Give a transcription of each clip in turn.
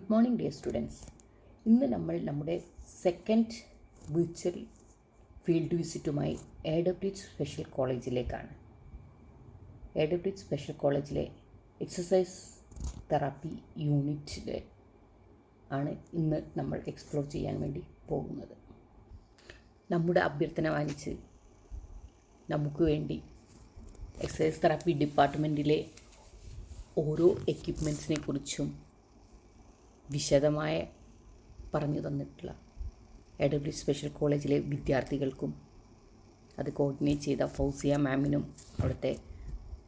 Good morning dear students. ഇന്ന് നമ്മൾ നമ്മുടെ സെക്കൻഡ് വിർച്വൽ ഫീൽഡ് വിസിറ്റുമായി AWH സ്പെഷ്യൽ കോളേജിലേക്കാണ്. AWH സ്പെഷ്യൽ കോളേജിലെ എക്സസൈസ് തെറാപ്പി യൂണിറ്റിലെ ആണ് ഇന്ന് നമ്മൾ എക്സ്പ്ലോർ ചെയ്യാൻ വേണ്ടി പോകുന്നത്. നമ്മുടെ അഭ്യർത്ഥന മാനിച്ച് നമുക്ക് വേണ്ടി എക്സസൈസ് തെറാപ്പി ഡിപ്പാർട്ട്മെൻറ്റിലെ ഓരോ എക്യുപ്മെൻറ്റ്സിനെ കുറിച്ചും വിശദമായ പറഞ്ഞു തന്നിട്ടുള്ള AWH സ്പെഷ്യൽ കോളേജിലെ വിദ്യാർത്ഥികൾക്കും അത് കോർഡിനേറ്റ് ചെയ്ത ഫൗസിയ മാമിനും അവിടുത്തെ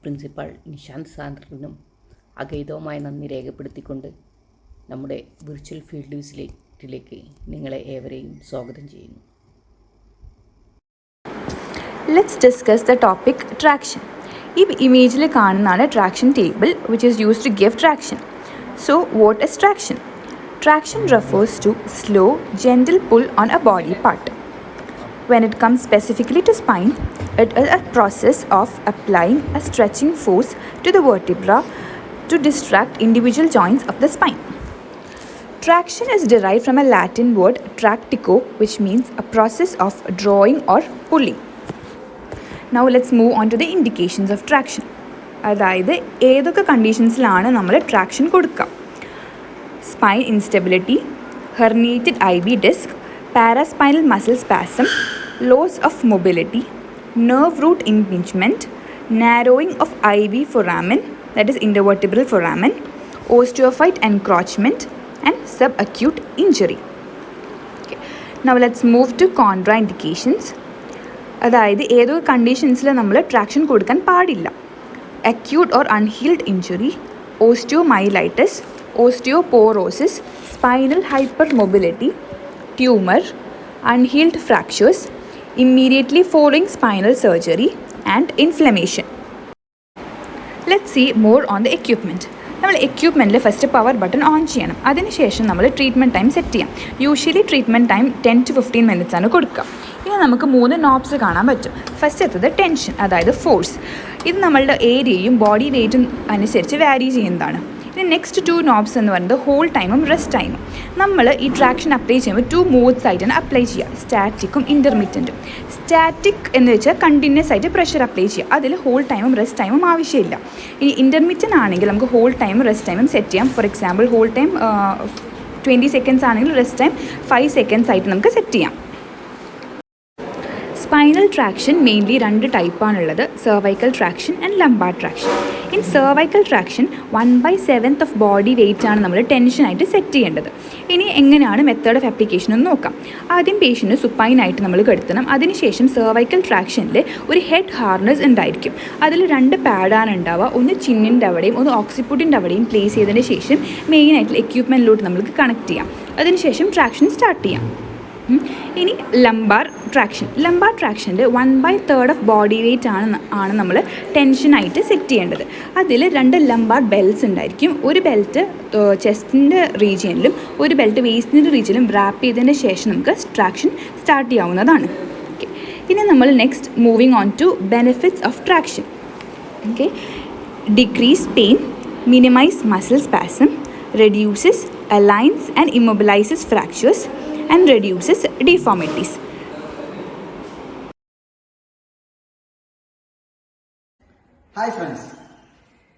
പ്രിൻസിപ്പൽ നിഷാന്ത് സാറിനും അഗൈതവുമായ നന്ദി രേഖപ്പെടുത്തിക്കൊണ്ട് നമ്മുടെ വിർച്വൽ ഫീൽഡ് വിസിറ്റിലേക്ക് നിങ്ങളെ ഏവരെയും സ്വാഗതം ചെയ്യുന്നു. Let's discuss the topic traction. ഈ ഇമേജിൽ കാണുന്നതാണ് traction table which is used to give traction. So what is traction? Traction refers to slow, gentle pull on a body part. When it comes specifically to spine, it is a process of applying a stretching force to the vertebra to distract individual joints of the spine. Traction is derived from a Latin word tractico, which means a process of drawing or pulling. Now let's move on to the indications of traction. അതായത് ഏതൊക്കെ കണ്ടീഷൻസിലാണ് നമ്മൾ traction കൊടുക്കുക? Spine instability, herniated IB disc, paraspinal muscle spasm, loss of mobility, nerve root impingement, narrowing of IB foramen, that is intervertebral foramen, osteophyte encroachment and subacute injury. Okay. Now let's move to contraindications. അതായത് ഏതൊക്കെ കണ്ടീഷൻസിൽ നമ്മൾ traction കൊടുക്കാൻ പാടില്ല? acute or unhealed injury, osteomyelitis, osteoporosis, spinal hypermobility, tumor, unhealed fractures, immediately following spinal surgery and inflammation. Let's see more on the equipment. നമ്മൾ എക്യുപ്മെൻറ്റിൽ first power button on ചെയ്യണം. അതിനുശേഷം നമ്മൾ treatment time set ചെയ്യാം. Usually treatment time 10 to 15 minutes ആണ് കൊടുക്കുക. ഇനി നമുക്ക് 3 നോബ്സ് കാണാൻ പറ്റും. ഫസ്റ്റ് എത്തത് ടെൻഷൻ, അതായത് ഫോഴ്സ്. ഇത് നമ്മളുടെ ഏരിയയും ബോഡി വെയ്റ്റും അനുസരിച്ച് വാരി ചെയ്യുന്നതാണ്. ഇനി നെക്സ്റ്റ് 2 നോബ്സ് എന്ന് പറയുന്നത് ഹോൾ ടൈമും റെസ്റ്റ് ടൈമും. നമ്മൾ ഈ ട്രാക്ഷൻ അപ്ലൈ ചെയ്യുമ്പോൾ 2 മോഡ്സ് ആയിട്ടാണ് അപ്ലൈ ചെയ്യുക, സ്റ്റാറ്റിക്കും ഇൻ്റർമീഡിയൻറ്റും. സ്റ്റാറ്റിക് എന്ന് വെച്ചാൽ കണ്ടിന്യൂസ് ആയിട്ട് പ്രഷർ അപ്ലൈ ചെയ്യുക, അതിൽ ഹോൾ ടൈമും റെസ്റ്റ് ടൈമും ആവശ്യമില്ല. ഇനി ഇൻ്റർമീഡിയൻ ആണെങ്കിൽ നമുക്ക് ഹോൾ ടൈമും റെസ്റ്റ് ടൈമും സെറ്റ് ചെയ്യാം. For example whole time 20 seconds ആണെങ്കിൽ റെസ്റ്റ് ടൈം 5 seconds ആയിട്ട് നമുക്ക് സെറ്റ് ചെയ്യാം. സ്പൈനൽ ട്രാക്ഷൻ മെയിൻലി 2 ടൈപ്പാണുള്ളത്, cervical traction and lumbar traction. In cervical traction 1/7 of body weight ആണ് നമ്മൾ ടെൻഷനായിട്ട് സെറ്റ് ചെയ്യേണ്ടത്. ഇനി എങ്ങനെയാണ് മെത്തേഡ് ഓഫ് ആപ്ലിക്കേഷൻ എന്ന് നോക്കാം. ആദ്യം പേഷ്യൻറ്റ് സുപ്പൈനായിട്ട് നമ്മൾ കിടത്തണം. അതിനുശേഷം സെർവൈക്കൽ ട്രാക്ഷനിൽ ഒരു ഹെഡ് ഹാർനസ് ഉണ്ടായിരിക്കും. അതിൽ 2 പാഡാണ് ഉണ്ടാവുക. ഒന്ന് ചിന്നിൻ്റെ അവിടെയും ഒന്ന് ഓക്സിപ്പുട്ടിൻ്റെ അവിടെയും പ്ലേസ് ചെയ്തതിന് ശേഷം മെയിനായിട്ടുള്ള എക്യുപ്മെൻറ്റിലോട്ട് നമ്മൾക്ക് കണക്ട് ചെയ്യാം. അതിനുശേഷം ട്രാക്ഷൻ സ്റ്റാർട്ട് ചെയ്യാം. ഇനി ലംബാർ ട്രാക്ഷൻ. ലംബാർ ട്രാക്ഷൻ്റെ 1/3 ഓഫ് ബോഡി വെയ്റ്റ് ആണ് നമ്മൾ ടെൻഷനായിട്ട് സെറ്റ് ചെയ്യേണ്ടത്. അതിൽ 2 ലംബാർ ബെൽറ്റ്സ് ഉണ്ടായിരിക്കും. ഒരു ബെൽറ്റ് ചെസ്റ്റിൻ്റെ റീജിയനിലും ഒരു ബെൽറ്റ് വേസ്റ്റിൻ്റെ റീജിയനിലും റാപ്പ് ചെയ്തതിന് ശേഷം നമുക്ക് ട്രാക്ഷൻ സ്റ്റാർട്ട് ചെയ്യാവുന്നതാണ്. ഓക്കെ, ഇനി നമ്മൾ next moving on to benefits of traction. Okay, decrease pain, minimise muscle spasm, reduces aligns and immobilises fractures and reduces deformities. Hi friends,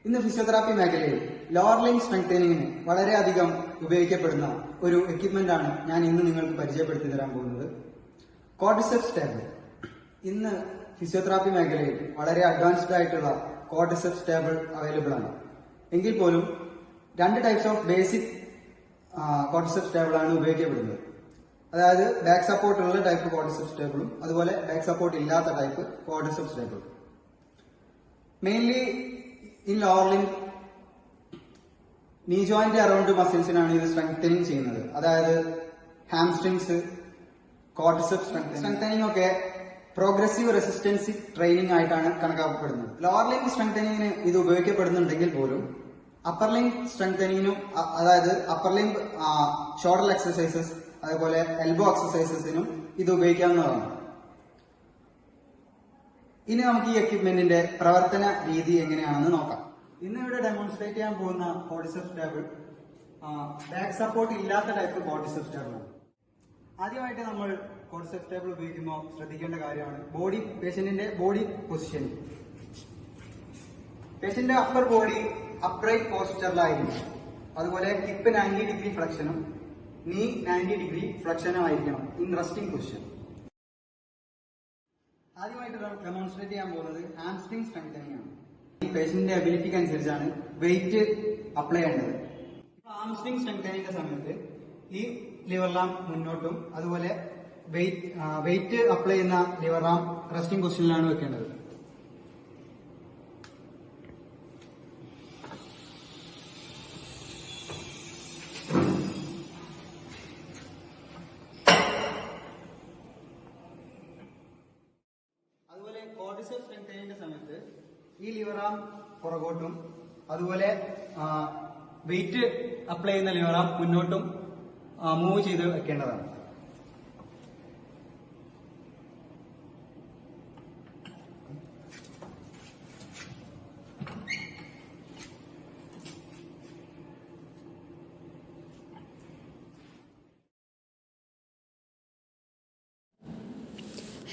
ഇന്ന് ഫിസിയോതെറാപ്പി മേഖലയിൽ ലോവർ ലൈൻ സ്ട്രെങ്തനിങ്ങിന് വളരെയധികം ഉപയോഗിക്കപ്പെടുന്ന ഒരു എക്യുപ്മെന്റ് ആണ് ഞാൻ ഇന്ന് നിങ്ങൾക്ക് പരിചയപ്പെടുത്തി തരാൻ പോകുന്നത്, ക്വാഡ്രിസെപ്സ് ടേബിൾ. ഇന്ന് ഫിസിയോതെറാപ്പി മേഖലയിൽ വളരെ അഡ്വാൻസ്ഡ് ആയിട്ടുള്ള ക്വാഡ്രിസെപ്സ് ടേബിൾ അവൈലബിൾ ആണ്. എങ്കിൽ പോലും 2 types of basic quadriceps table ആണ് ഉപയോഗിക്കപ്പെടുന്നത്. അതായത് ബാക്ക് സപ്പോർട്ട് ഉള്ള ടൈപ്പ് ക്വാഡ്രിസെപ്സ് ടേബിളും അതുപോലെ ബാക്ക് സപ്പോർട്ട് ഇല്ലാത്ത ടൈപ്പ് ക്വാഡ്രിസെപ്സ് ടേബിളും. Mainly in lower limb knee joint around മസിൽസിനാണ് ഇത് സ്ട്രെങ്തനിങ് ചെയ്യുന്നത്. അതായത് ഹാംസ്ട്രിങ്സ്, ക്വാഡ്രിസെപ്സ് സ്ട്രെങ്തനിങ് ഒക്കെ പ്രോഗ്രസീവ് റെസിസ്റ്റൻസി ട്രെയിനിങ് ആയിട്ടാണ് കണക്കാക്കപ്പെടുന്നത്. ലോവർ ലിംബ് സ്ട്രെങ്തനിങ്ങിന് ഇത് ഉപയോഗിക്കപ്പെടുന്നുണ്ടെങ്കിൽ പോലും അപ്പർ ലിംബ് സ്ട്രെങ്തനിങ്ങിനും, അതായത് അപ്പർ ലിംബ് ഷോൾഡർ എക്സസൈസസ് അതേപോലെ എൽബോ എക്സസൈസസിനും ഇത് ഉപയോഗിക്കാവുന്നതാണ്. ഇനി നമുക്ക് ഈ എക്യുപ്മെന്റിന്റെ പ്രവർത്തന രീതി എങ്ങനെയാണെന്ന് നോക്കാം. ഇന്ന് ഇവിടെ ഡെമോൺസ്ട്രേറ്റ് ചെയ്യാൻ പോകുന്ന ക്വാഡ്രിസെപ്സ് ടേബിൾ ബാക്ക് സപ്പോർട്ട് ഇല്ലാത്ത ടൈപ്പ് ക്വാഡ്രിസെപ്സ് ടേബിളാണ്. ആദ്യമായിട്ട് നമ്മൾ ക്വാഡ്രിസെപ്സ് ടേബിൾ ഉപയോഗിക്കുമ്പോൾ ശ്രദ്ധിക്കേണ്ട കാര്യമാണ് പേഷ്യന്റിന്റെ ബോഡി പൊസിഷനിങ്. പേഷ്യന്റിന്റെ അപ്പർ ബോഡി അപ്രൈറ്റ് പോസ്റ്ററിലായിരിക്കും. അതുപോലെ ഹിപ്പ് 90 ഡിഗ്രി ഫ്ലക്ഷനും നീ 90 ഡിഗ്രി ഫ്ലക്ഷനും ആയിരിക്കണം ഇൻ റെസ്റ്റിംഗ് പൊസിഷൻ. ആദ്യമായിട്ട് ഡെമോൺസ്ട്രേറ്റ് ചെയ്യാൻ പോകുന്നത് ഹാംസ്ട്രിംഗ് സ്ട്രെങ്തനിങ് ആണ്. ഈ പേഷ്യന്റിന്റെ അബിലിറ്റിക്ക് അനുസരിച്ചാണ് വെയിറ്റ് അപ്ലൈ ചെയ്യേണ്ടത്. ഹാംസ്ട്രിംഗ് സ്ട്രെങ്തനിങ്ങിന്റെ സമയത്ത് ഈ ലിവർ ആം മുന്നോട്ടും അതുപോലെ വെയിറ്റ് അപ്ലൈ ചെയ്യുന്ന ലിവർ ആം റെസ്റ്റിംഗ് പൊസിഷനിലാണ് വെക്കേണ്ടത്. അതുപോലെ ക്വാഡ്രിസെപ്സ് സ്ട്രെങ്തനിങ്ങിന്റെ സമയത്ത് ഈ ലിവർ ആം പുറകോട്ടും അതുപോലെ വെയിറ്റ് അപ്ലൈ ചെയ്യുന്ന ലിവർ ആം മുന്നോട്ടും മൂവ് ചെയ്ത് വെക്കേണ്ടതാണ്.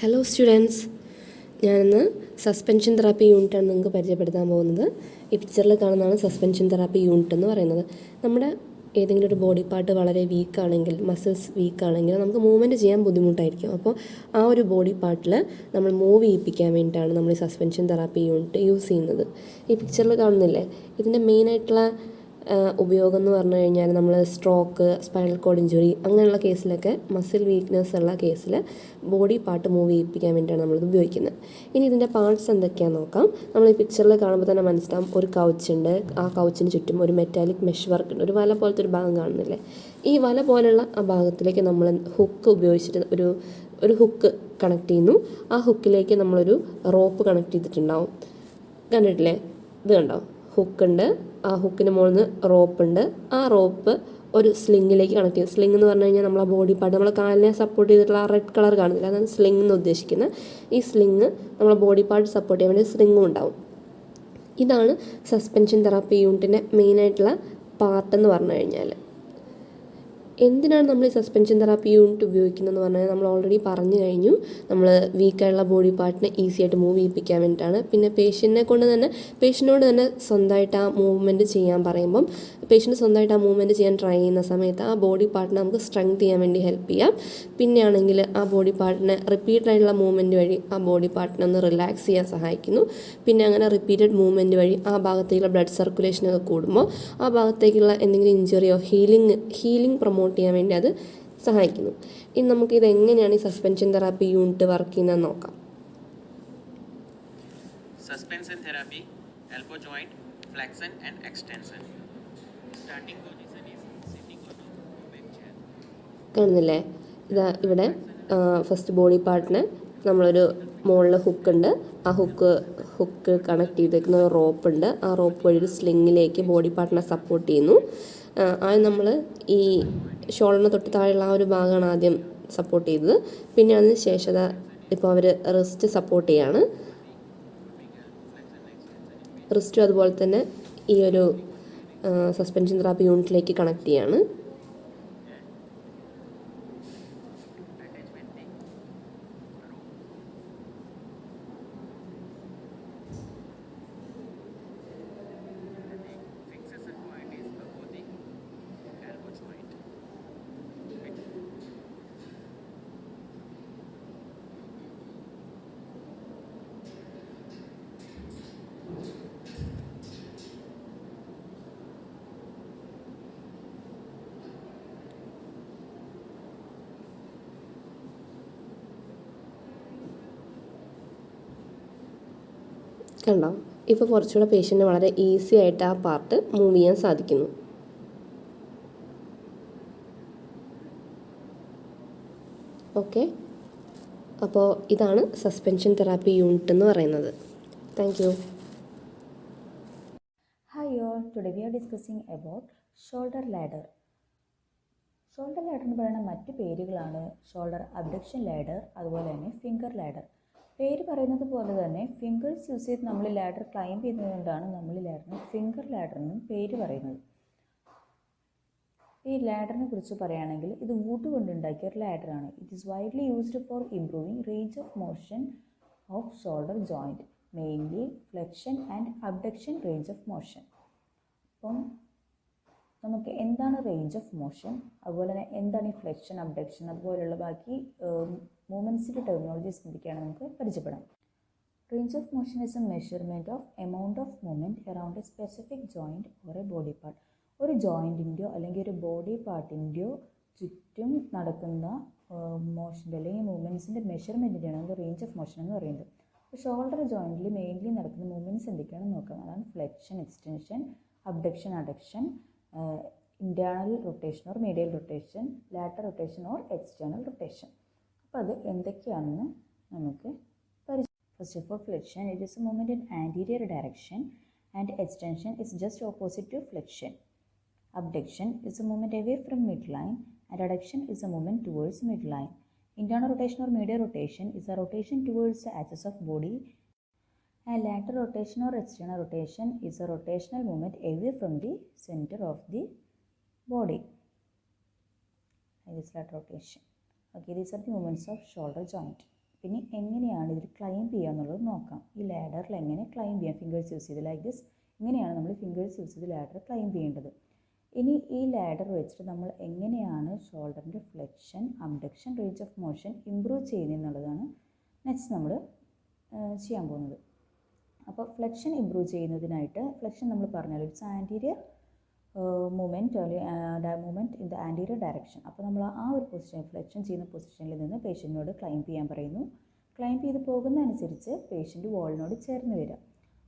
ഹലോ സ്റ്റുഡൻസ്, ഞാനിന്ന് സസ്പെൻഷൻ തെറാപ്പി യൂണിറ്റാണ് നിങ്ങൾക്ക് പരിചയപ്പെടുത്താൻ പോകുന്നത്. ഈ പിക്ചറിൽ കാണുന്നതാണ് സസ്പെൻഷൻ തെറാപ്പി യൂണിറ്റ് എന്ന് പറയുന്നത്. നമ്മുടെ ഏതെങ്കിലും ഒരു ബോഡി പാർട്ട് വളരെ വീക്കാണെങ്കിൽ, മസിൽസ് വീക്കാണെങ്കിൽ നമുക്ക് മൂവ്മെൻറ്റ് ചെയ്യാൻ ബുദ്ധിമുട്ടായിരിക്കും. അപ്പോൾ ആ ഒരു ബോഡി പാർട്ടിൽ നമ്മൾ മൂവ് ചെയ്യിപ്പിക്കാൻ വേണ്ടിയിട്ടാണ് നമ്മൾ ഈ സസ്പെൻഷൻ തെറാപ്പി യൂണിറ്റ് യൂസ് ചെയ്യുന്നത്. ഈ പിക്ചറിൽ കാണുന്നില്ലേ, ഇതിൻ്റെ മെയിനായിട്ടുള്ള ഉപയോഗം എന്ന് പറഞ്ഞു കഴിഞ്ഞാൽ നമ്മൾ സ്ട്രോക്ക്, സ്പൈനൽ കോഡ് ഇഞ്ചുറി അങ്ങനെയുള്ള കേസിലൊക്കെ മസിൽ വീക്ക്നെസ് ഉള്ള കേസിൽ ബോഡി പാർട്ട് മൂവ് ചെയ്യിപ്പിക്കാൻ വേണ്ടിയിട്ടാണ് നമ്മളിത് ഉപയോഗിക്കുന്നത്. ഇനി ഇതിൻ്റെ പാർട്സ് എന്തൊക്കെയാണെന്ന് നോക്കാം. നമ്മൾ ഈ പിക്ചറിൽ കാണുമ്പോൾ തന്നെ മനസ്സിലാവും, ഒരു കൗച്ചുണ്ട്, ആ കൗച്ചിന് ചുറ്റും ഒരു മെറ്റാലിക് മെഷ് വർക്ക് ഉണ്ട്, ഒരു വല പോലത്തെ ഒരു ഭാഗം കാണുന്നില്ലേ. ഈ വല പോലുള്ള ആ ഭാഗത്തിലേക്ക് നമ്മൾ ഹുക്ക് ഉപയോഗിച്ചിട്ട് ഒരു ഹുക്ക് കണക്ട് ചെയ്യുന്നു. ആ ഹുക്കിലേക്ക് നമ്മളൊരു റോപ്പ് കണക്ട് ചെയ്തിട്ടുണ്ടാവും. കണ്ടിട്ടില്ലേ, ഇത് കണ്ടോ, ഹുക്കുണ്ട്, ആ ഹുക്കിന് മുകളിൽ നിന്ന് റോപ്പുണ്ട്. ആ റോപ്പ് ഒരു സ്ലിങ്ങിലേക്ക് കണക്ട് ചെയ്യും. സ്ലിംഗ് എന്ന് പറഞ്ഞു കഴിഞ്ഞാൽ നമ്മളെ ബോഡി പാർട്ട്, നമ്മളെ കാലിനെ സപ്പോർട്ട് ചെയ്തിട്ടുള്ള ആ റെഡ് കളർ കാണുന്നില്ല, അതാണ് സ്ലിംഗ് എന്ന് ഉദ്ദേശിക്കുന്നത്. ഈ സ്ലിങ് നമ്മളെ ബോഡി പാർട്ട് സപ്പോർട്ട് ചെയ്യാൻ വേണ്ടി സ്ലിങ്ങും ഉണ്ടാവും. ഇതാണ് സസ്പെൻഷൻ തെറാപ്പി യൂണിറ്റിൻ്റെ മെയിനായിട്ടുള്ള പാർട്ട് എന്ന് പറഞ്ഞു കഴിഞ്ഞാൽ. എന്തിനാണ് നമ്മൾ ഈ സസ്പെൻഷൻ തെറാപ്പി യൂണിറ്റ് ഉപയോഗിക്കുന്നതെന്ന് പറഞ്ഞാൽ നമ്മൾ ഓൾറെഡി പറഞ്ഞു കഴിഞ്ഞു. നമ്മൾ വീക്കായുള്ള ബോഡി പാർട്ടിനെ ഈസി ആയിട്ട് മൂവ് ചെയ്യിപ്പിക്കാൻ വേണ്ടിയിട്ടാണ്. പിന്നെ പേഷ്യൻറ്റിനോട് തന്നെ സ്വന്തമായിട്ട് ആ മൂവ്മെൻറ്റ് ചെയ്യാൻ പറയുമ്പം പേഷ്യൻറ്റ് സ്വന്തമായിട്ട് ആ മൂവ്മെൻറ്റ് ചെയ്യാൻ ട്രൈ ചെയ്യുന്ന സമയത്ത് ആ ബോഡി പാർട്ടിനെ നമുക്ക് സ്ട്രെങ്ത് ചെയ്യാൻ വേണ്ടി ഹെൽപ്പ് ചെയ്യാം. പിന്നെയാണെങ്കിൽ ആ ബോഡി പാർട്ടിനെ റിപ്പീറ്റഡായിട്ടുള്ള മൂവ്മെൻറ്റ് വഴി ആ ബോഡി പാർട്ടിനെ ഒന്ന് റിലാക്സ് ചെയ്യാൻ സഹായിക്കുന്നു. പിന്നെ അങ്ങനെ റിപ്പീറ്റഡ് മൂവ്മെൻറ്റ് വഴി ആ ഭാഗത്തേക്കുള്ള ബ്ലഡ് സർക്കുലേഷനൊക്കെ കൂടുമ്പോൾ ആ ഭാഗത്തേക്കുള്ള എന്തെങ്കിലും ഇഞ്ചുറിയോ ഹീലിംഗ് പ്രൊമോട്ട് ചെയ്യാൻ വേണ്ടി അത് സഹായിക്കുന്നു. ഇനി നമുക്കിത് എങ്ങനെയാണ് ഈ സസ്പെൻഷൻ തെറാപ്പി യൂണിറ്റ് വർക്ക് ചെയ്യുന്നത് നോക്കാം. Suspension therapy, elbow joint, flexion and extension. Starting position is sitting on a bed chair. കാണുന്നില്ലേ, ഇതാ ഇവിടെ ഫസ്റ്റ് ബോഡി പാർട്ടിന് നമ്മളൊരു മുകളിൽ ഹുക്കുണ്ട്, ആ ഹുക്ക് കണക്ട് ചെയ്തേക്കുന്ന റോപ്പ് ഉണ്ട്. ആ റോപ്പ് വഴി ഒരു സ്ലിങ്ങിലേക്ക് ബോഡി പാർട്ടിനെ സപ്പോർട്ട് ചെയ്യുന്നു. ആദ്യം നമ്മൾ ഈ ഷോൾഡറിന് തൊട്ട് താഴെയുള്ള ആ ഒരു ഭാഗമാണ് ആദ്യം സപ്പോർട്ട് ചെയ്തത്. പിന്നെ അതിന് ശേഷം ഇപ്പോൾ അവർ റിസ്റ്റ് സപ്പോർട്ട് ചെയ്യാണ്. റിസ്റ്റും അതുപോലെ തന്നെ ഈ ഒരു സസ്പെൻഷൻ തെറാപ്പി യൂണിറ്റിലേക്ക് കണക്ട് ചെയ്യാണ്. Fixation point is above the elbow joint. കണ്ടോ, ഇപ്പോൾ കുറച്ചുകൂടെ പേഷ്യൻറ്റിന് വളരെ ഈസി ആയിട്ട് ആ പാർട്ട് മൂവ് ചെയ്യാൻ സാധിക്കുന്നു. ഓക്കെ, അപ്പോൾ ഇതാണ് സസ്പെൻഷൻ തെറാപ്പി യൂണിറ്റ് എന്ന് പറയുന്നത്. Thank you. Hi all, today we are discussing about shoulder ladder. Shoulder ladder എന്ന് പറയുന്ന മറ്റ് പേരുകളാണ് ഷോൾഡർ അബ്ഡക്ഷൻ ലാഡർ, അതുപോലെ തന്നെ ഫിംഗർ ലാഡർ. പേര് പറയുന്നത് പോലെ തന്നെ ഫിംഗേഴ്സ് യൂസ് ചെയ്ത് നമ്മൾ ലാഡർ ക്ലൈംബ് ചെയ്യുന്നതുകൊണ്ടാണ് നമ്മൾ ലാഡറിന് ഫിംഗർ ലാഡർ എന്നും പേര് പറയുന്നത്. ഈ ലാഡറിനെ കുറിച്ച് പറയുകയാണെങ്കിൽ ഇത് വുഡ് കൊണ്ടുണ്ടാക്കിയ ഒരു ലാഡറാണ്. It is widely used for improving range of motion of shoulder joint, mainly flexion and abduction range of motion. അപ്പം നമുക്ക് എന്താണ് റേഞ്ച് ഓഫ് മോഷൻ, അതുപോലെ തന്നെ എന്താണ് ഈ ഫ്ലെക്ഷൻ, അബ്ഡക്ഷൻ, അതുപോലെയുള്ള ബാക്കി മൂവ്മെൻറ്റ്സിൻ്റെ ടെർമിനോളജീസ് എന്തൊക്കെയാണ് നമുക്ക് പരിചയപ്പെടാം. Range of motion is A measurement of amount of movement around A specific joint or A body part. ഒരു ജോയിൻറ്റിൻ്റെയോ അല്ലെങ്കിൽ ഒരു ബോഡി പാർട്ടിൻ്റെയോ ചുറ്റും നടക്കുന്ന മോഷൻ്റെ അല്ലെങ്കിൽ മൂവ്മെൻറ്റ്സിൻ്റെ മെഷർമെൻറ്റിൻ്റെയാണ് നമ്മൾ റേഞ്ച് ഓഫ് മോഷൻ എന്ന് പറയുന്നത്. അപ്പോൾ ഷോൾഡർ ജോയിൻറ്റിൽ മെയിൻലി നടക്കുന്ന മൂവ്മെൻറ്റ്സ് എന്തൊക്കെയാണെന്ന് നോക്കാം. അതാണ് flexion, extension, abduction, adduction, internal rotation or medial rotation, lateral rotation or external rotation. അപ്പോൾ അത് എന്തൊക്കെയാണെന്ന് നമുക്ക് First of all, flexion, it is a movement in anterior direction, and extension is just opposite to flexion. Abduction is a movement away from midline, and adduction is a movement towards midline. Internal rotation or medial rotation is a rotation towards the axis of body, and lateral rotation or external rotation is a rotational movement away from the center of the body. This is lateral rotation. Okay, these are the movements of shoulder joint. പിന്നെ എങ്ങനെയാണ് ഇതിൽ climb ചെയ്യുക എന്നുള്ളത് നോക്കാം. ഈ ലാഡറിൽ എങ്ങനെ climb ചെയ്യാം, fingers use ചെയ്ത് ലൈക്ക് ദിസ്, ഇങ്ങനെയാണ് നമ്മൾ ഫിംഗേഴ്സ് യൂസ് ചെയ്ത് ലാഡർ ക്ലൈംബ് ചെയ്യേണ്ടത്. ഇനി ഈ ലാഡർ വെച്ചിട്ട് നമ്മൾ എങ്ങനെയാണ് ഷോൾഡറിൻ്റെ flexion, abduction, range of motion improve ചെയ്യുന്നത് എന്നുള്ളതാണ് നെക്സ്റ്റ് നമ്മൾ ചെയ്യാൻ പോകുന്നത്. അപ്പോൾ ഫ്ലെക്ഷൻ ഇമ്പ്രൂവ് ചെയ്യുന്നതിനായിട്ട് ഫ്ലെക്ഷൻ നമ്മൾ പറഞ്ഞാൽ it's anterior movement movement in the anterior direction. അപ്പോൾ നമ്മൾ ആ ഒരു പൊസിഷൻ, ഫ്ലെക്ഷൻ ചെയ്യുന്ന പൊസിഷനിൽ നിന്ന് പേഷ്യൻറ്റിനോട് ക്ലൈംബ് ചെയ്യാൻ പറയുന്നു. ക്ലൈംബ് ചെയ്ത് പോകുന്നതനുസരിച്ച് പേഷ്യൻറ്റ് വാളിനോട് ചേർന്ന് വരിക.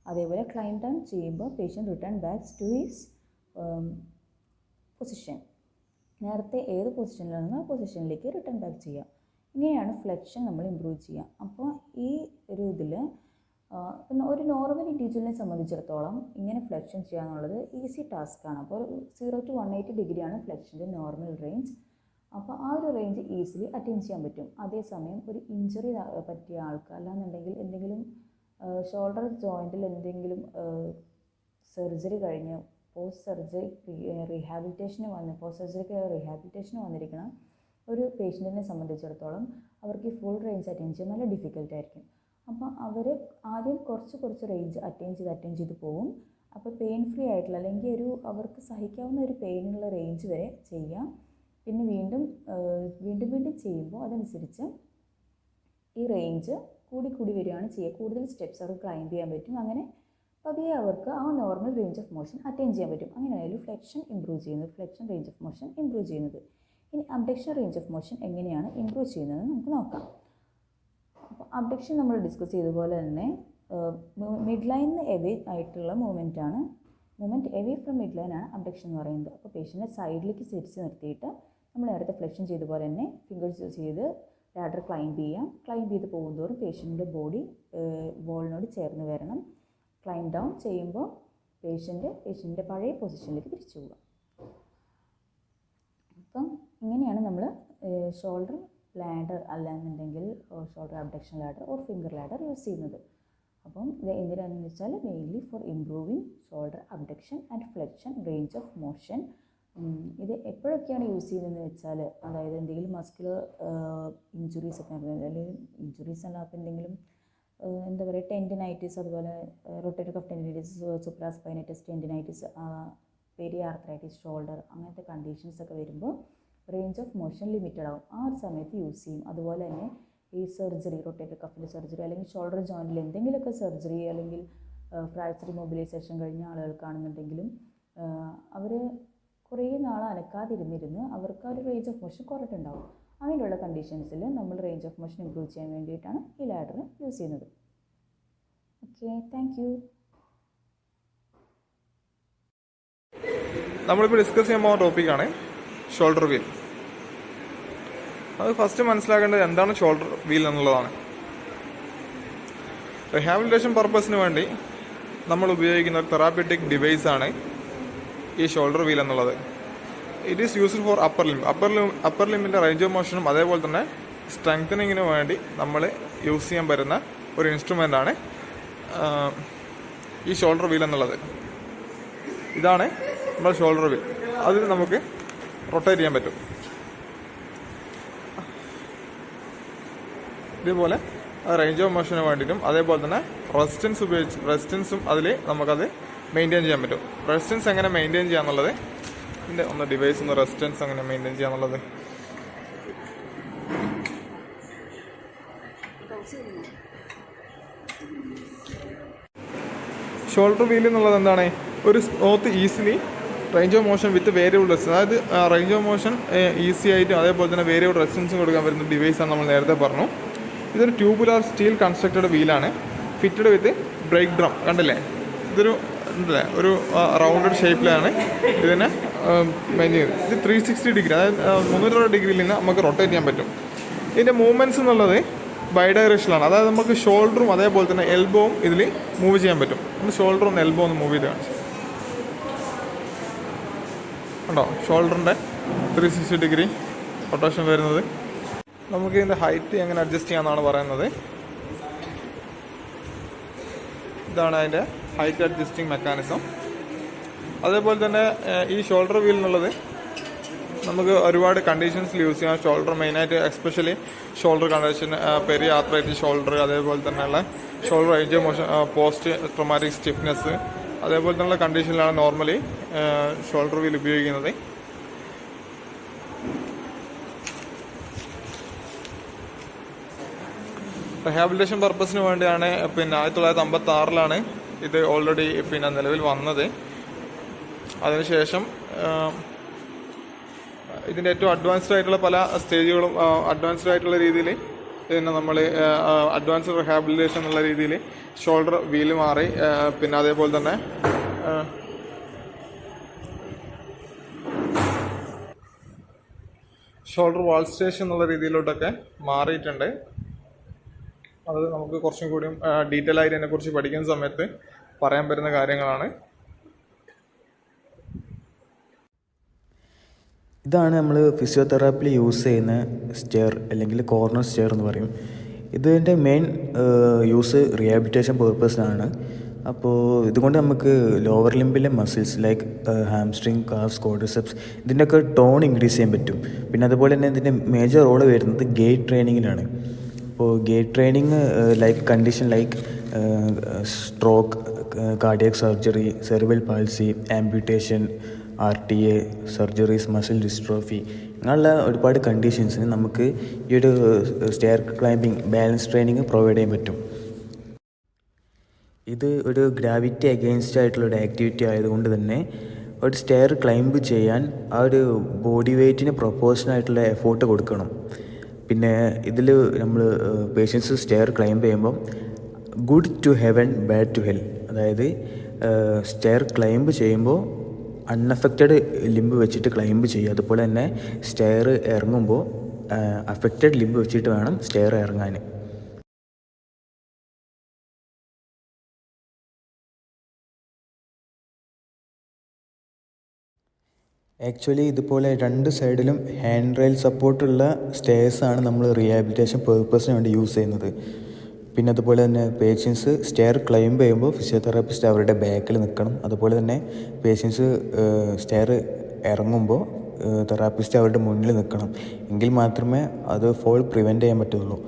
അതേപോലെ ക്ലൈംബ് ഡൗൺ ചെയ്യുമ്പോൾ patient return backs to his position. നേരത്തെ ഏത് പൊസിഷനിലാണെന്ന് ആ പൊസിഷനിലേക്ക് റിട്ടേൺ ബാക്ക് ചെയ്യുക. ഇങ്ങനെയാണ് ഫ്ലെക്ഷൻ നമ്മൾ ഇമ്പ്രൂവ് ചെയ്യുക. അപ്പോൾ ഈ ഒരു ഇതിൽ പിന്നെ ഒരു നോർമൽ ഇൻഡിവിജ്വലിനെ സംബന്ധിച്ചിടത്തോളം ഇങ്ങനെ ഫ്ലെക്ഷൻ ചെയ്യുക എന്നുള്ളത് ഈസി ടാസ്ക്കാണ്. അപ്പോൾ 0 to 180 ഡിഗ്രിയാണ് ഫ്ലെക്ഷൻ്റെ നോർമൽ റേഞ്ച്. അപ്പോൾ ആ ഒരു റേഞ്ച് ഈസിലി അറ്റൈൻ ചെയ്യാൻ പറ്റും. അതേസമയം ഒരു ഇഞ്ചുറി പറ്റിയ ആൾക്ക്, അല്ലാന്നുണ്ടെങ്കിൽ എന്തെങ്കിലും ഷോൾഡർ ജോയിൻറ്റിൽ എന്തെങ്കിലും സർജറി കഴിഞ്ഞ് പോസ്റ്റ് സർജറി റീഹാബിലിറ്റേഷന് വന്നിരിക്കുന്ന ഒരു പേഷ്യൻറ്റിനെ സംബന്ധിച്ചിടത്തോളം അവർക്ക് ഈ ഫുൾ റേഞ്ച് അറ്റൈൻ ചെയ്യാൻ നല്ല ഡിഫിക്കൽട്ടായിരിക്കും. അപ്പോൾ അവർ ആദ്യം കുറച്ച് റേഞ്ച് അറ്റൈൻ ചെയ്ത് പോകും. അപ്പോൾ പെയിൻ ഫ്രീ ആയിട്ടുള്ള അല്ലെങ്കിൽ അവർക്ക് സഹിക്കാവുന്ന ഒരു പെയിനുള്ള റേഞ്ച് വരെ ചെയ്യാം. പിന്നെ വീണ്ടും ചെയ്യുമ്പോൾ അതനുസരിച്ച് ഈ റേഞ്ച് കൂടി വരികയാണ് ചെയ്യുക. കൂടുതൽ സ്റ്റെപ്സ് അവർക്ക് ക്ലൈംബ് ചെയ്യാൻ പറ്റും. അങ്ങനെ പതിയെ അവർക്ക് ആ normal range of motion attain ചെയ്യാൻ പറ്റും. അങ്ങനെയായാലും flexion range of motion improve ചെയ്യുന്നത്. ഇനി അബ്ഡക്ഷൻ റേഞ്ച് ഓഫ് മോഷൻ എങ്ങനെയാണ് ഇമ്പ്രൂവ് ചെയ്യുന്നത് നമുക്ക് നോക്കാം. അപ്പോൾ അബ്ഡക്ഷൻ നമ്മൾ ഡിസ്കസ് ചെയ്തതുപോലെ തന്നെ മിഡ് ലൈനിന് എവേ ആയിട്ടുള്ള മൂവ്മെൻറ്റ് എവേ ഫ്രം മിഡ് ലൈനാണ് അബ്ഡക്ഷൻ എന്ന് പറയുന്നത്. അപ്പോൾ പേഷ്യൻറ്റിനെ സൈഡിലേക്ക് തിരിച്ച് നിർത്തിയിട്ട് നമ്മൾ നേരത്തെ ഫ്ലെക്ഷൻ ചെയ്ത പോലെ തന്നെ ഫിംഗേഴ്സ് യൂസ് ചെയ്ത് ലാഡർ ക്ലൈംബ് ചെയ്ത് പോകുന്തോറും പേഷ്യൻറ്റിൻ്റെ ബോഡി വോളിനോട് ചേർന്ന് വരണം. ക്ലൈംബ് ഡൗൺ ചെയ്യുമ്പോൾ പേഷ്യൻറ്റിൻ്റെ പഴയ പൊസിഷനിലേക്ക് തിരിച്ചു പോവുക. അപ്പം ഇങ്ങനെയാണ് നമ്മൾ ഷോൾഡർ ലാഡർ അല്ലാന്നുണ്ടെങ്കിൽ shoulder abduction ladder or finger ladder use ചെയ്യുന്നത്. അപ്പം ഇത് എന്തിനാണെന്ന് വെച്ചാൽ mainly four improving shoulder abduction and flexion range of motion. ഇത് എപ്പോഴൊക്കെയാണ് യൂസ് ചെയ്യുന്നതെന്ന് വെച്ചാൽ, അതായത് എന്തെങ്കിലും മസ്കുലർ ഇഞ്ചുറീസ് ഒക്കെ അല്ലെങ്കിൽ ഇഞ്ചുറീസ് അല്ല, അപ്പോൾ എന്തെങ്കിലും എന്താ പറയുക ടെൻഡിനൈറ്റിസ്, അതുപോലെ rotator cuff tendinitis, supraspinatus tendinitis, peri arthritis shoulder, അങ്ങനത്തെ കണ്ടീഷൻസ് ഒക്കെ വരുമ്പോൾ റേഞ്ച് ഓഫ് മോഷൻ ലിമിറ്റഡ് ആവും. ആ ഒരു സമയത്ത് യൂസ് ചെയ്യും. അതുപോലെ തന്നെ ഈ സർജറി, റൊട്ടേറ്റർ കഫിൻ്റെ സർജറി അല്ലെങ്കിൽ ഷോൾഡർ ജോയിൻറ്റിൽ എന്തെങ്കിലുമൊക്കെ സർജറി അല്ലെങ്കിൽ ഫ്രാക്ചർ മൊബിലൈസേഷൻ കഴിഞ്ഞ ആളുകൾക്കാണെന്നുണ്ടെങ്കിലും അവർ കുറേ നാൾ അനക്കാതിരുന്നിരുന്ന് അവർക്ക് ആ ഒരു റേഞ്ച് ഓഫ് മോഷൻ കുറഞ്ഞിട്ടുണ്ടാവും. അങ്ങനെയുള്ള കണ്ടീഷൻസിൽ നമ്മൾ റേഞ്ച് ഓഫ് മോഷൻ ഇമ്പ്രൂവ് ചെയ്യാൻ വേണ്ടിയിട്ടാണ് ഈ ലാഡർ യൂസ് ചെയ്യുന്നത്. Okay, thank you. നമ്മളിപ്പോൾ ഡിസ്കസ് ചെയ്യാൻ പോകുന്ന ടോപ്പിക്കാണ് ഷോൾഡർ വീൽ. അത് ഫസ്റ്റ് മനസ്സിലാക്കേണ്ടത് എന്താണ് ഷോൾഡർ വീൽ എന്നുള്ളതാണ്. റീഹാബിലിറ്റേഷൻ പർപ്പസിന് വേണ്ടി നമ്മൾ ഉപയോഗിക്കുന്ന ഒരു തെറാപ്യൂട്ടിക് ഡിവൈസാണ് ഈ ഷോൾഡർ വീൽ എന്നുള്ളത്. It is used for upper ലിമ്മിൻ്റെ റേഞ്ച് ഓഫ് മോഷനും അതേപോലെ തന്നെ സ്ട്രെങ്തനിങ്ങിന് വേണ്ടി നമ്മൾ യൂസ് ചെയ്യാൻ പറ്റുന്ന ഒരു ഇൻസ്ട്രുമെൻ്റാണ് ഈ ഷോൾഡർ വീൽ എന്നുള്ളത്. ഇതാണ് നമ്മുടെ ഷോൾഡർ വീൽ. അതിൽ നമുക്ക് റൊട്ടേറ്റ് ചെയ്യാൻ പറ്റും. ഇതേപോലെ റേഞ്ച് ഓഫ് മോഷന് വേണ്ടിയിട്ടും അതേപോലെ തന്നെ റെസിസ്റ്റൻസും അതിൽ നമുക്കത് മെയിൻറ്റെയിൻ ചെയ്യാൻ പറ്റും. റെസിസ്റ്റൻസ് എങ്ങനെ മെയിൻറ്റെയിൻ ചെയ്യാന്നുള്ളത് ഇതിൻ്റെ ഒന്ന് ഡിവൈസ് ഒന്ന് റെസിസ്റ്റൻസ് എങ്ങനെ മെയിൻറ്റെയിൻ ചെയ്യാന്നുള്ളത് ഷോൾഡർ വീൽ എന്നുള്ളത് എന്താണ്? ഒരു smooth easily range of motion with variable resistance, അതായത് റേഞ്ച് ഓഫ് മോഷൻ ഈസി ആയിട്ടും അതേപോലെ തന്നെ വേരിയബിൾ റെസിസ്റ്റൻസും കൊടുക്കാൻ പറ്റുന്ന ഡിവൈസാണ് നമ്മൾ നേരത്തെ പറഞ്ഞു. ഇതൊരു ട്യൂബുലാർ സ്റ്റീൽ കൺസ്ട്രക്റ്റഡ് വീലാണ് ഫിറ്റഡ് വിത്ത് ബ്രേക്ക് ഡ്രം. കണ്ടില്ലേ? ഇതൊരു ഒരു റൗണ്ടഡ് ഷേപ്പിലാണ് ഇതിനെ മെയിൻ ചെയ്യുന്നത്. ഇത് 360 ഡിഗ്രി, അതായത് 360 ഡിഗ്രിയിൽ നിന്ന് നമുക്ക് റൊട്ടേറ്റ് ചെയ്യാൻ പറ്റും. ഇതിൻ്റെ മൂവ്മെൻറ്റ്സ് എന്നുള്ളത് ബൈ ഡയറക്ഷനിലാണ്, അതായത് നമുക്ക് ഷോൾഡറും അതേപോലെ തന്നെ എൽബോവും ഇതിൽ മൂവ് ചെയ്യാൻ പറ്റും. നമ്മൾ ഷോൾഡർ ഒന്ന് എൽബോ ഒന്ന് മൂവ് ചെയ്ത് കാണിച്ചു ഉണ്ടോ? ഷോൾഡറിൻ്റെ 360 ഡിഗ്രി റൊട്ടേഷൻ വരുന്നത്. നമുക്ക് ഇതിൻ്റെ ഹൈറ്റ് എങ്ങനെ അഡ്ജസ്റ്റ് ചെയ്യാമെന്നാണ് പറയുന്നത്. ഇതാണ് അതിൻ്റെ ഹൈറ്റ് അഡ്ജസ്റ്റിംഗ് മെക്കാനിസം. അതേപോലെ തന്നെ ഈ ഷോൾഡർ വീൽ എന്നുള്ളത് നമുക്ക് ഒരുപാട് കണ്ടീഷൻസിൽ യൂസ് ചെയ്യാം. ഷോൾഡർ മെയിനായിട്ട് especially shoulder condition, peri arthritis shoulder, അതേപോലെ തന്നെയുള്ള shoulder range of motion, post traumatic stiffness, അതേപോലെ തന്നെയുള്ള കണ്ടീഷനിലാണ് നോർമലി ഷോൾഡർ വീൽ ഉപയോഗിക്കുന്നത്. റീഹാബിലിറ്റേഷൻ പർപ്പസിന് വേണ്ടിയാണ് 1956 ഇത് ഓൾറെഡി നിലവിൽ വന്നത്. അതിനുശേഷം ഇതിൻ്റെ ഏറ്റവും അഡ്വാൻസ്ഡ് ആയിട്ടുള്ള പല സ്റ്റേജുകളും അഡ്വാൻസ്ഡ് ആയിട്ടുള്ള രീതിയിൽ പിന്നെ നമ്മൾ അഡ്വാൻസ്ഡ് റീഹാബിലിറ്റേഷൻ എന്നുള്ള രീതിയിൽ ഷോൾഡർ വീല് മാറി. അതേപോലെ തന്നെ ഷോൾഡർ വാൾ സ്റ്റേഷൻ എന്നുള്ള രീതിയിലോട്ടൊക്കെ മാറിയിട്ടുണ്ട്. അത് നമുക്ക് കുറച്ചും കൂടിയും ഡീറ്റെയിൽ ആയിട്ട് അതിനെക്കുറിച്ച് പഠിക്കുന്ന സമയത്ത് പറയാൻ പറ്റുന്ന കാര്യങ്ങളാണ്. ഇതാണ് നമ്മൾ ഫിസിയോതെറാപ്പിയിൽ യൂസ് ചെയ്യുന്ന സ്റ്റെയർ, അല്ലെങ്കിൽ കോർണർ സ്റ്റെയർ എന്ന് പറയും. ഇതിൻ്റെ മെയിൻ യൂസ് റിഹാബിലിറ്റേഷൻ പേർപ്പസിനാണ്. അപ്പോൾ ഇതുകൊണ്ട് നമുക്ക് ലോവർ ലിംബിലെ muscles like hamstring, calves, quadriceps ഇതിൻ്റെയൊക്കെ ടോൺ ഇൻക്രീസ് ചെയ്യാൻ പറ്റും. പിന്നെ അതുപോലെ തന്നെ ഇതിൻ്റെ മേജർ റോള് വരുന്നത് ഗെയ്റ്റ് ട്രെയിനിങ്ങിലാണ്. അപ്പോൾ gait training like condition like stroke, cardiac surgery, cerebral palsy, amputation, RTA surgeries, muscle dystrophy, അങ്ങനെയുള്ള ഒരുപാട് കണ്ടീഷൻസിന് നമുക്ക് ഈ ഒരു stair climbing balance training provide ചെയ്യാൻ പറ്റും. ഇത് ഒരു ഗ്രാവിറ്റി അഗെയിൻസ്റ്റ് ആയിട്ടുള്ളൊരു ആക്ടിവിറ്റി ആയതുകൊണ്ട് തന്നെ ഒരു സ്റ്റെയർ ക്ലൈംബ് ചെയ്യാൻ ആ ഒരു ബോഡി വെയ്റ്റിന് പ്രൊപ്പോർഷനായിട്ടുള്ള എഫോർട്ട് കൊടുക്കണം. പിന്നെ ഇതിൽ നമ്മൾ പേഷ്യൻസ് സ്റ്റെയർ ക്ലൈംബ് ചെയ്യുമ്പം good to heaven, bad to hell, അതായത് സ്റ്റെയർ ക്ലൈംബ് ചെയ്യുമ്പോൾ അൺഅഫക്റ്റഡ് ലിംബ് വെച്ചിട്ട് ക്ലൈംബ് ചെയ്യുക. അതുപോലെ തന്നെ സ്റ്റെയർ ഇറങ്ങുമ്പോൾ അഫക്റ്റഡ് ലിംബ് വെച്ചിട്ട് വേണം സ്റ്റെയർ ഇറങ്ങാൻ. ആക്ച്വലി ഇതുപോലെ രണ്ട് സൈഡിലും ഹാൻഡ് റെയിൽ സപ്പോർട്ടുള്ള സ്റ്റെയർസാണ് നമ്മൾ റീഹാബിലിറ്റേഷൻ പേർപ്പസിന് വേണ്ടി യൂസ് ചെയ്യുന്നത്. പിന്നെ അതുപോലെ തന്നെ പേഷ്യൻസ് സ്റ്റെയർ ക്ലൈംബ് ചെയ്യുമ്പോൾ ഫിസിയോതെറാപ്പിസ്റ്റ് അവരുടെ ബാക്കിൽ നിൽക്കണം. അതുപോലെ തന്നെ പേഷ്യൻസ് സ്റ്റെയർ ഇറങ്ങുമ്പോൾ തെറാപ്പിസ്റ്റ് അവരുടെ മുന്നിൽ നിൽക്കണം. എങ്കിൽ മാത്രമേ അത് ഫോൾ പ്രിവെൻറ്റ് ചെയ്യാൻ പറ്റുള്ളൂ.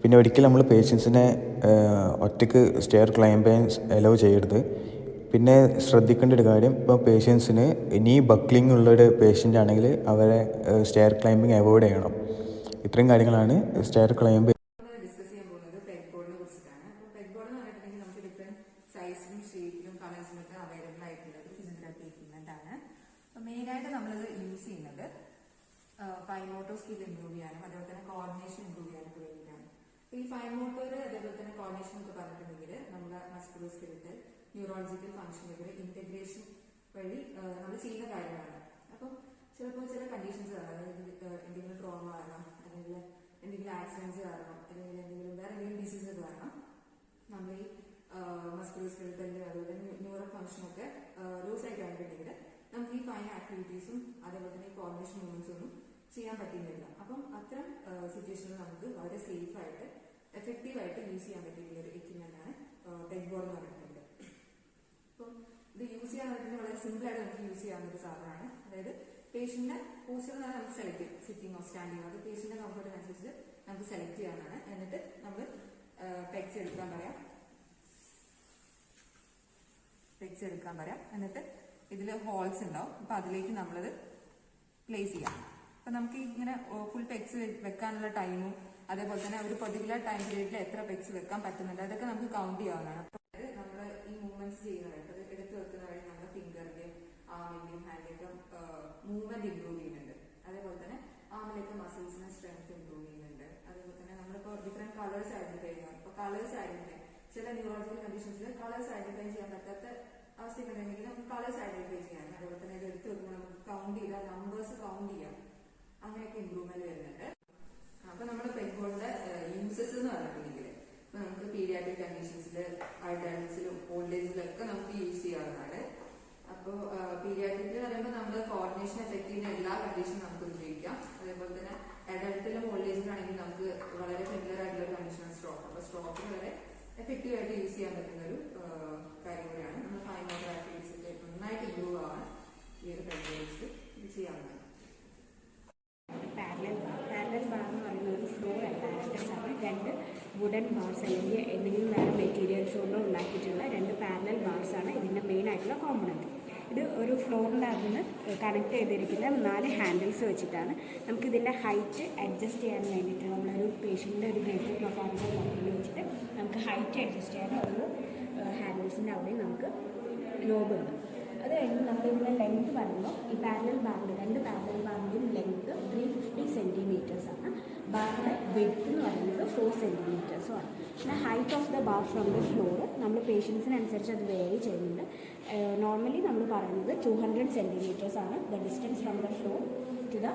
പിന്നെ ഒരിക്കലും നമ്മൾ പേഷ്യൻസിനെ ഒറ്റയ്ക്ക് സ്റ്റെയർ ക്ലൈംബ് ചെയ്യാൻ അലോ ചെയ്യരുത്. പിന്നെ ശ്രദ്ധിക്കേണ്ട ഒരു കാര്യം, ഇപ്പോൾ പേഷ്യൻസിന് നീ ബക്ലിംഗ് ഉള്ളൊരു പേഷ്യൻ്റ് ആണെങ്കിൽ അവരെ സ്റ്റെയർ ക്ലൈംബിങ് അവോയ്ഡ് ചെയ്യണം. ഇത്രയും കാര്യങ്ങളാണ് സ്റ്റെയർ ക്ലൈംബ് മെയിനായിട്ട് നമ്മളിത് യൂസ് ചെയ്യുന്നത് ഫൈൻ മോട്ടോർ സ്കിൽ ഇമ്പ്രൂവ് ചെയ്യാനും അതേപോലെ തന്നെ കോർഡിനേഷൻ ഇമ്പ്രൂവ് ചെയ്യാനൊക്കെ വേണ്ടിയിട്ടാണ്. ഈ ഫൈൻ മോട്ടോർ അതേപോലെ തന്നെ കോർഡിനേഷൻ ഒക്കെ പറഞ്ഞിട്ടുണ്ടെങ്കിൽ നമ്മുടെ മസ്കുലോസ്കെലിറ്റൽ ന്യൂറോളജിക്കൽ ഫംഗ്ഷനുകൾ ഇന്റഗ്രേഷൻ വഴി നമ്മൾ ചെയ്യുന്ന കാര്യമാണ്. അപ്പം ചിലപ്പോൾ ചില കണ്ടീഷൻസ് കാരണം, അതായത് എന്തെങ്കിലും ട്രോമ കാരണം, അല്ലെങ്കിൽ എന്തെങ്കിലും ആക്സിഡൻസ് കാരണം, അല്ലെങ്കിൽ എന്തെങ്കിലും വേറെ എന്തെങ്കിലും ഡിസീസ് കാരണം നമ്മൾ ഈ മസ്കുലോസ്കെലിറ്റലിന്റെ അതുപോലെ ന്യൂറൽ ഫംഗ്ഷനൊക്കെ ലൂസ് ആയി കഴിഞ്ഞിട്ടുണ്ടെങ്കിൽ നമുക്ക് ഈ ഫൈൻ ആക്ടിവിറ്റീസും അതേപോലെ തന്നെ ഈ കോർഡിനേഷൻ മൂവ്മെന്റ്സ് ഒന്നും ചെയ്യാൻ പറ്റുന്നില്ല. അപ്പം അത്തരം സിറ്റുവേഷനിൽ നമുക്ക് വളരെ സേഫ് ആയിട്ട് എഫക്റ്റീവ് ആയിട്ട് യൂസ് ചെയ്യാൻ പറ്റുന്ന ഒരു എക്യുപ്മെന്റ് ആണ് പെഗ് ബോർഡ് എന്ന് പറഞ്ഞിട്ടുണ്ട്. അപ്പം ഇത് യൂസ് ചെയ്യാൻ പറ്റുന്ന വളരെ സിമ്പിൾ ആയിട്ട് നമുക്ക് യൂസ് ചെയ്യാവുന്ന ഒരു സാധനമാണ്. അതായത് പേഷ്യൻ്റെ പോസ്റ്റർ നമുക്ക് സെലക്ട് ചെയ്യാം, സിറ്റിംഗ് ഓർ സ്റ്റാൻഡിങ്, അത് പേഷ്യൻ്റെ കംഫർട്ടിനനുസരിച്ച് നമുക്ക് സെലക്ട് ചെയ്യാവുന്നതാണ്. എന്നിട്ട് നമ്മൾ പെഗ്സ് എടുക്കാൻ പറയാം, എന്നിട്ട് ഇതിൽ ഹോൾസ് ഉണ്ടാവും. അപ്പോൾ അതിലേക്ക് നമ്മളത് പ്ലേസ് ചെയ്യാം. അപ്പം നമുക്ക് ഇങ്ങനെ ഫുൾ പെഗ്സ് വെക്കാനുള്ള ടൈമും അതേപോലെ തന്നെ ഒരു പെർട്ടിക്കുലർ ടൈം പീരീഡിൽ എത്ര പെഗ്സ് വെക്കാൻ പറ്റുന്നുണ്ട് അതൊക്കെ നമുക്ക് കൗണ്ട് ചെയ്യാവുന്നതാണ്. അപ്പോൾ നമ്മൾ ഈ മൂവ്മെന്റ്സ് ചെയ്യുന്നതായിട്ട് അത് എടുത്ത് വെക്കുന്ന വഴി നമ്മുടെ ഫിംഗറിന്റെയും ആമിന്റെയും ഹാൻഡിന്റെയും മൂവ്മെന്റ് ഇംപ്രൂവ് ചെയ്യുന്നുണ്ട്. അതേപോലെ തന്നെ ആമിലേക്ക് മസിൽസിന് സ്ട്രെങ്ത് ഇംപ്രൂവ് ചെയ്യുന്നുണ്ട്. അതേപോലെ തന്നെ നമ്മളിപ്പോൾ ഡിഫറെന്റ് കളേഴ്സ് ഐഡന്റിഫൈ ചെയ്യാം. ഇപ്പോൾ കളേഴ്സ് ഐഡന്റിഫൈ ചില ന്യൂറോളജിക്കൽ കണ്ടീഷൻസിൽ കളേഴ്സ് ഐഡന്റിഫൈ ചെയ്യാൻ പറ്റാത്ത അവസ്ഥയൊക്കെ ഉണ്ടെങ്കിൽ നമുക്ക് കളേഴ്സ് ഐഡന്റിഫൈ ചെയ്യാം. അതേപോലെ തന്നെ ഇത് എടുത്ത് വെക്കുമ്പോൾ നമുക്ക് കൗണ്ട് ചെയ്താൽ നമ്പേഴ്സ് കൗണ്ട് ചെയ്യാം. അങ്ങനെയൊക്കെ ഇംപ്രൂവ്മെന്റ് വരുന്നുണ്ട്. അപ്പൊ നമ്മുടെ പെഗ്ബോളിന്റെ യൂസസ് എന്ന് പറഞ്ഞിട്ടുണ്ടെങ്കിൽ ഇപ്പൊ നമുക്ക് പീഡിയാട്രിക് കണ്ടീഷൻസിൽ, അഡൾട്ട്സിലും ഓൾഡ് ഏജിലും ഒക്കെ നമുക്ക് യൂസ് ചെയ്യാവുന്നതാണ്. അപ്പോൾ പീഡിയാട്രിക്കിൽ പറയുമ്പോൾ നമ്മൾ കോർഡിനേഷൻ എഫക്ട് ചെയ്യുന്ന എല്ലാ കണ്ടീഷനും നമുക്ക് ഉപയോഗിക്കാം. അതേപോലെ തന്നെ അഡൾട്ടിലും ഓൾഡ് ഏജിലാണെങ്കിൽ നമുക്ക് വളരെ ഫെമിലർ ആയിട്ടുള്ള ഒരു കണ്ടീഷനാണ് സ്ട്രോക്ക്. അപ്പോൾ സ്ട്രോക്കിന് വളരെ എഫക്റ്റീവ് ആയിട്ട് യൂസ് ചെയ്യാൻ പറ്റുന്ന ഒരു കാര്യം കൂടിയാണ്. നമ്മൾ ഫൈൻ മോട്ടർ ആക്ടിവിറ്റീസിൽ നന്നായിട്ട് ഇംപ്രൂവ് ആവാൻ ഈ ഒരു പെഗ്ബോൾസ് ഇത് ചെയ്യാവുന്നതാണ്. പാരലൽ ബാർ എന്ന് പറയുന്ന ഒരു ഫ്ലോർ അപ്പാരറ്റസ് ആണ്. രണ്ട് വുഡൻ ബാർസ് അല്ലെങ്കിൽ എന്തെങ്കിലും വേറെ മെറ്റീരിയൽസ് കൊണ്ട് ഉണ്ടാക്കിയിട്ടുള്ള രണ്ട് പാരലൽ ബാർസ് ആണ് ഇതിൻ്റെ മെയിൻ ആയിട്ടുള്ള കോമ്പണൻറ്റ്. ഇത് ഒരു ഫ്ലോറിൻ്റെ അകത്ത് കണക്ട് ചെയ്തിരിക്കുന്ന 4 ഹാൻഡിൽസ് വെച്ചിട്ടാണ് നമുക്ക് ഇതിൻ്റെ ഹൈറ്റ് അഡ്ജസ്റ്റ് ചെയ്യാൻ വേണ്ടിയിട്ട് നമ്മളൊരു പേഷ്യൻ്റെ ഒരു ബ്രീത്തിങ് പ്രൊഫൈലിൻ്റെ നോക്കിൽ വെച്ചിട്ട് നമുക്ക് ഹൈറ്റ് അഡ്ജസ്റ്റ് ചെയ്യാൻ ഒരു ഹാൻഡിൽസിൻ്റെ അവിടെ നമുക്ക് നോബുണ്ട്. അത് കഴിഞ്ഞ് നമ്മളിതിൻ്റെ ലെങ്ത് പറയുമ്പോൾ ഈ പാരലൽ ബാറിൻ്റെ രണ്ട് പാരലൽ ബാറിൻ്റെയും ലെങ്ത് 350 സെൻറ്റിമീറ്റേഴ്സ് ആണ്. ബാറിൻ്റെ വിഡ്ത്ത് എന്ന് പറയുന്നത് 4 സെൻറ്റിമീറ്റേഴ്സും ആണ്. പിന്നെ height of the bar from the floor നമ്മൾ പേഷ്യൻസിനനുസരിച്ച് അത് വേരി ചെയ്യുന്നുണ്ട്. നോർമലി നമ്മൾ പറയുന്നത് 200 സെൻറ്റിമീറ്റേഴ്സ് ആണ് the distance from the floor to the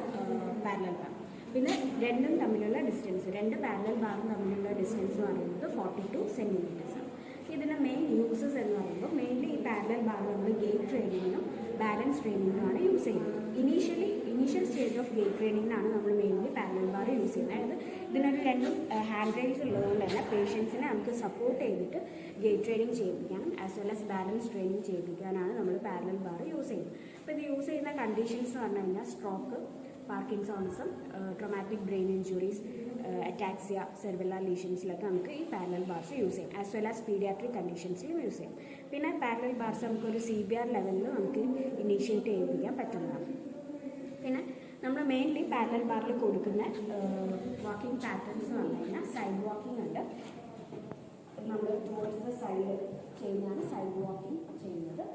parallel bar. പിന്നെ രണ്ടും തമ്മിലുള്ള ഡിസ്റ്റൻസ്, രണ്ട് പാരലൽ ബാറും തമ്മിലുള്ള ഡിസ്റ്റൻസ് എന്ന് പറയുന്നത് 42 സെൻറ്റിമീറ്റേഴ്സ് ആണ്. ഇതിൻ്റെ മെയിൻ യൂസസ് എന്ന് പറയുമ്പോൾ മെയിൻലി ഈ പാരലൽ ബാർ നമ്മൾ ഗേറ്റ് ട്രെയിനിങ്ങിനും ബാലൻസ് ട്രെയിനിങ്ങിനുമാണ് യൂസ് ചെയ്യുന്നത്. ഇനീഷ്യൽ സ്റ്റേജ് ഓഫ് ഗേറ്റ് ട്രെയിനിങ്ങിനാണ് നമ്മൾ മെയിൻലി പാരലൽ ബാർ യൂസ് ചെയ്യുന്നത്. അതായത് ഇതിനൊരു രണ്ടും ഹാൻഡ് റെയിൽസ് ഉള്ളതുകൊണ്ട് തന്നെ പേഷ്യൻസിനെ നമുക്ക് സപ്പോർട്ട് ചെയ്തിട്ട് ഗേറ്റ് ട്രെയിനിങ് ചെയ്യിപ്പിക്കാനും as well as balance training ചെയ്യിപ്പിക്കാനാണ് നമ്മൾ പാരലൽ ബാർ യൂസ് ചെയ്യുന്നത്. അപ്പോൾ ഇത് യൂസ് ചെയ്യുന്ന കണ്ടീഷൻസ് എന്ന് പറഞ്ഞു കഴിഞ്ഞാൽ stroke, parkinsonism, traumatic brain injuries, ataxia, cerebellar ലീഷൻസിലൊക്കെ നമുക്ക് ഈ പാരലൽ ബാർസ് യൂസ് ചെയ്യും. ആസ് വെൽ ആസ് പീഡിയാട്രിക് കണ്ടീഷൻസിലും യൂസ് ചെയ്യും. പിന്നെ പാരലൽ ബാർസ് നമുക്കൊരു CBR ലെവലിൽ നമുക്ക് ഇനീഷ്യേറ്റ് ചെയ്യിപ്പിക്കാൻ പറ്റുന്നതാണ്. പിന്നെ നമ്മൾ മെയിൻലി പാരലൽ ബാറിൽ കൊടുക്കുന്ന വാക്കിംഗ് പാറ്റേൺസ് എന്ന് പറഞ്ഞു കഴിഞ്ഞാൽ സൈഡ് വാക്കിംഗ് ഉണ്ട്. നമ്മൾ ടുവേർഡ്സ് ദ സൈഡ് ചെയ്യുന്നതാണ് സൈഡ് വാക്കിംഗ് ചെയ്യുന്നത്.